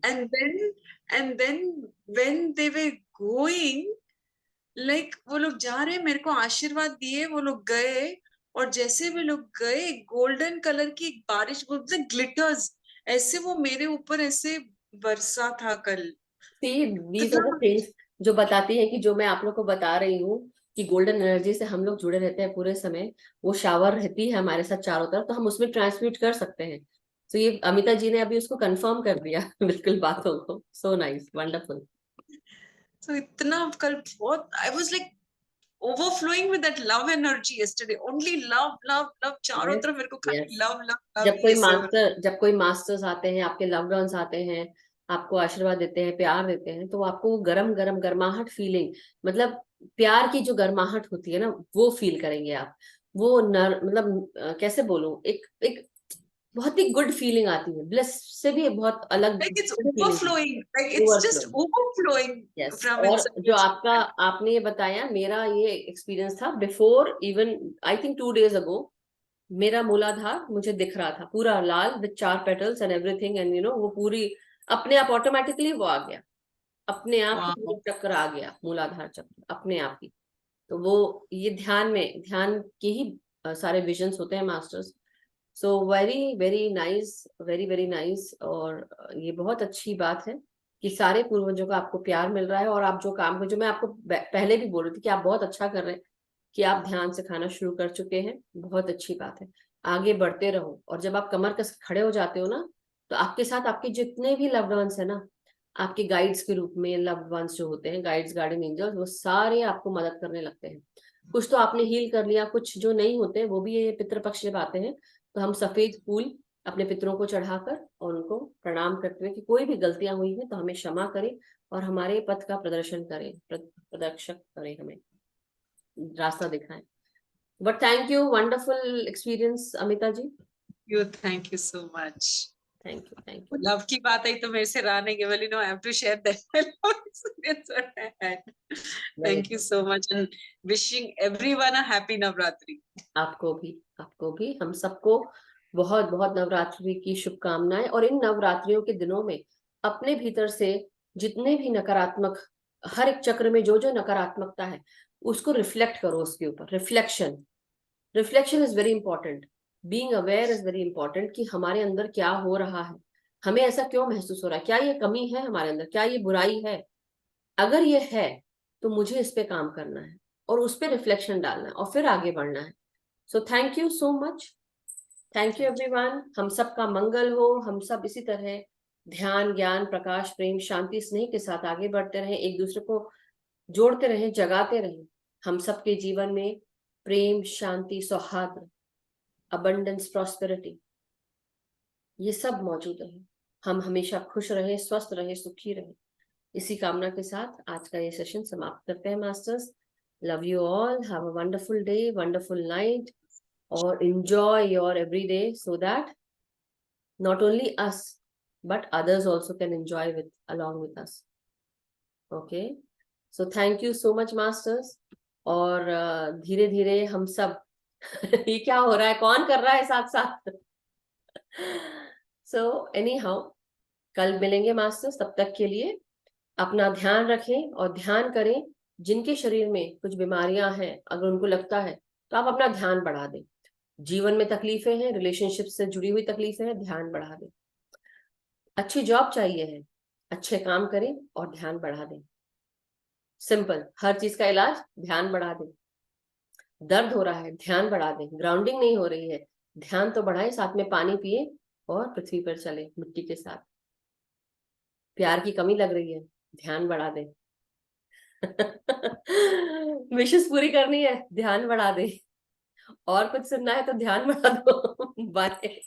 And then when they were going, like वो लोग जा रहे, मेरे को आशीर्वाद दिए, वो लोग गए, और जैसे वे लोग गए, गोल्डन कलर की एक बारिश, बोलते ग्लिटर्स, ऐसे वो मेरे ऊपर ऐसे बरसा था कल। सी दीज आर द इतना थिंग्स जो बताती हैं कि जो मैं आप लोग को बता रही हूँ कि गोल्डन एनर्जी से हम लोग जुड़े रहते हैं पूरे समय। वो शावर रहती है हमारे साथ चारों तरफ, तो हम उसमें ट्रांसमिट कर सकते हैं। तो ये अमिता जी ने अभी उसको कंफर्म कर दिया बिल्कुल बातों को। So nice, wonderful. तो इतना कल बहुत, I was like overflowing with that love energy yesterday, only love love love, चारों यस तरफ मेरे को खाली यस। लव लव लव जब कोई मास्टर्स आते हैं, आपके लव्ड वंस आते हैं, आपको आशीर्वाद देते हैं, प्यार देते हैं, तो आपको वो गरम गरम गर्माहट फीलिंग, मतलब प्यार की जो गर्माहट होती है ना, वो फील करेंगे आप। वो नर मतलब कैसे बोलूं, एक एक बहुत ही गुड फीलिंग आती है। ब्लेस से भी बहुत अलग like it's feeling. overflowing, like it's just overflow. overflowing yes. from और inside जो it's आपका आपने ये बताया, मेरा ये एक्सपीरियंस था before even, I think 2 days ago. मेरा मूलाधार मुझे दिख रहा था पूरा लाल with 4 petals and everything, and वो पूरी अपने आप ऑटोमेटिकली वो आ गया, अपने आप ही wow. वो चक्र आ गया, मूलाधार चक्र अपने आप ही। तो वो ये ध्यान के ही सारे विजन्स होते हैं masters. So very very nice, very very nice. और ये बहुत अच्छी बात है कि सारे पूर्वजों का आपको प्यार मिल रहा है, और आप जो काम जो मैं आपको पहले भी बोल रही थी कि आप बहुत अच्छा कर रहे हैं कि आप ध्यान से खाना शुरू कर चुके हैं, बहुत अच्छी बात है। आगे बढ़ते रहो। और जब आप कमर कस खड़े हो जाते हो ना, तो आपके साथ आपके जितने भी लव्ड वंस है ना, आपके गाइड्स के रूप में लव्ड वंस जो होते हैं, गाइड्स गार्डियन एंजल्स, वो सारे आपको मदद करने लगते हैं। कुछ तो आपने हील कर लिया, कुछ जो नहीं होते वो भी ये पितृपक्ष जब आते हैं तो हम सफेद फूल अपने पितरों को चढ़ाकर और उनको प्रणाम करते हुए कि कोई भी गलतियां हुई हैं तो हमें क्षमा करें और हमारे पथ का प्रदर्शन करें, प्रदर्शक करें, हमें रास्ता दिखाएं। But thank you, wonderful experience Amita ji. Thank you so much. Thank you, thank you. Love की बात आई तो मेरे से रहा नहीं गया, well, you know, I have to share that love experience what I had. Thank you so much and wishing everyone a happy Navratri. आपको भी हम सबको बहुत बहुत नवरात्रि की शुभकामनाएं। और इन नवरात्रियों के दिनों में अपने भीतर से जितने भी नकारात्मक, हर एक चक्र में जो जो नकारात्मकता है उसको रिफ्लेक्ट करो, उसके ऊपर reflection, reflection is very important, being aware is very important कि हमारे अंदर क्या हो रहा है, हमें ऐसा क्यों महसूस हो रहा है, क्या ये कमी है हमारे अंदर, क्या ये बुराई है। अगर ये है तो मुझे इस पे काम करना है और उस पे रिफ्लेक्शन डालना है और फिर आगे बढ़ना है। So thank you so much, thank you everyone. हम सब का मंगल हो, हम सब इसी तरह ध्यान, ज्ञान, प्रकाश, प्रेम, शांति, स्नेह के साथ आगे बढ़ते रहें, एक दूसरे को जोड़ते रहें, जगाते रहें। हम सबके जीवन में प्रेम, शांति, सौहार्द, अबंडेंस, प्रॉस्पेरिटी, ये सब मौजूद रहे। हम हमेशा खुश रहे, स्वस्थ रहे, सुखी रहे। इसी कामना के साथ आज का ये सेशन समाप्त करते हैं masters. Love you all, have a wonderful day, wonderful night, और enjoy your every day so that not only us but others also can enjoy with along with us. Okay, so thank you so much masters। और धीरे धीरे हम सब ये क्या हो रहा है, कौन कर रहा है साथ साथ? so anyhow, कल मिलेंगे मास्टर्स, तब तक के लिए अपना ध्यान रखें और ध्यान करें। जिनके शरीर में कुछ बीमारियां हैं, अगर उनको लगता है तो आप अपना ध्यान बढ़ा दें। जीवन में तकलीफें हैं, रिलेशनशिप से जुड़ी हुई तकलीफें हैं, ध्यान बढ़ा दें। अच्छी जॉब चाहिए है, अच्छे काम करें और ध्यान बढ़ा दें। सिंपल, हर चीज का इलाज ध्यान बढ़ा दें। दर्द हो रहा है, ध्यान बढ़ा दें। ग्राउंडिंग नहीं हो रही है, ध्यान तो बढ़ाएं, साथ में पानी पिए और पृथ्वी पर चले मिट्टी के साथ। प्यार की कमी लग रही है, ध्यान बढ़ा दें। विशेष पूरी करनी है, ध्यान बढ़ा दे। और कुछ सुनना है तो ध्यान बढ़ा दो। बाय।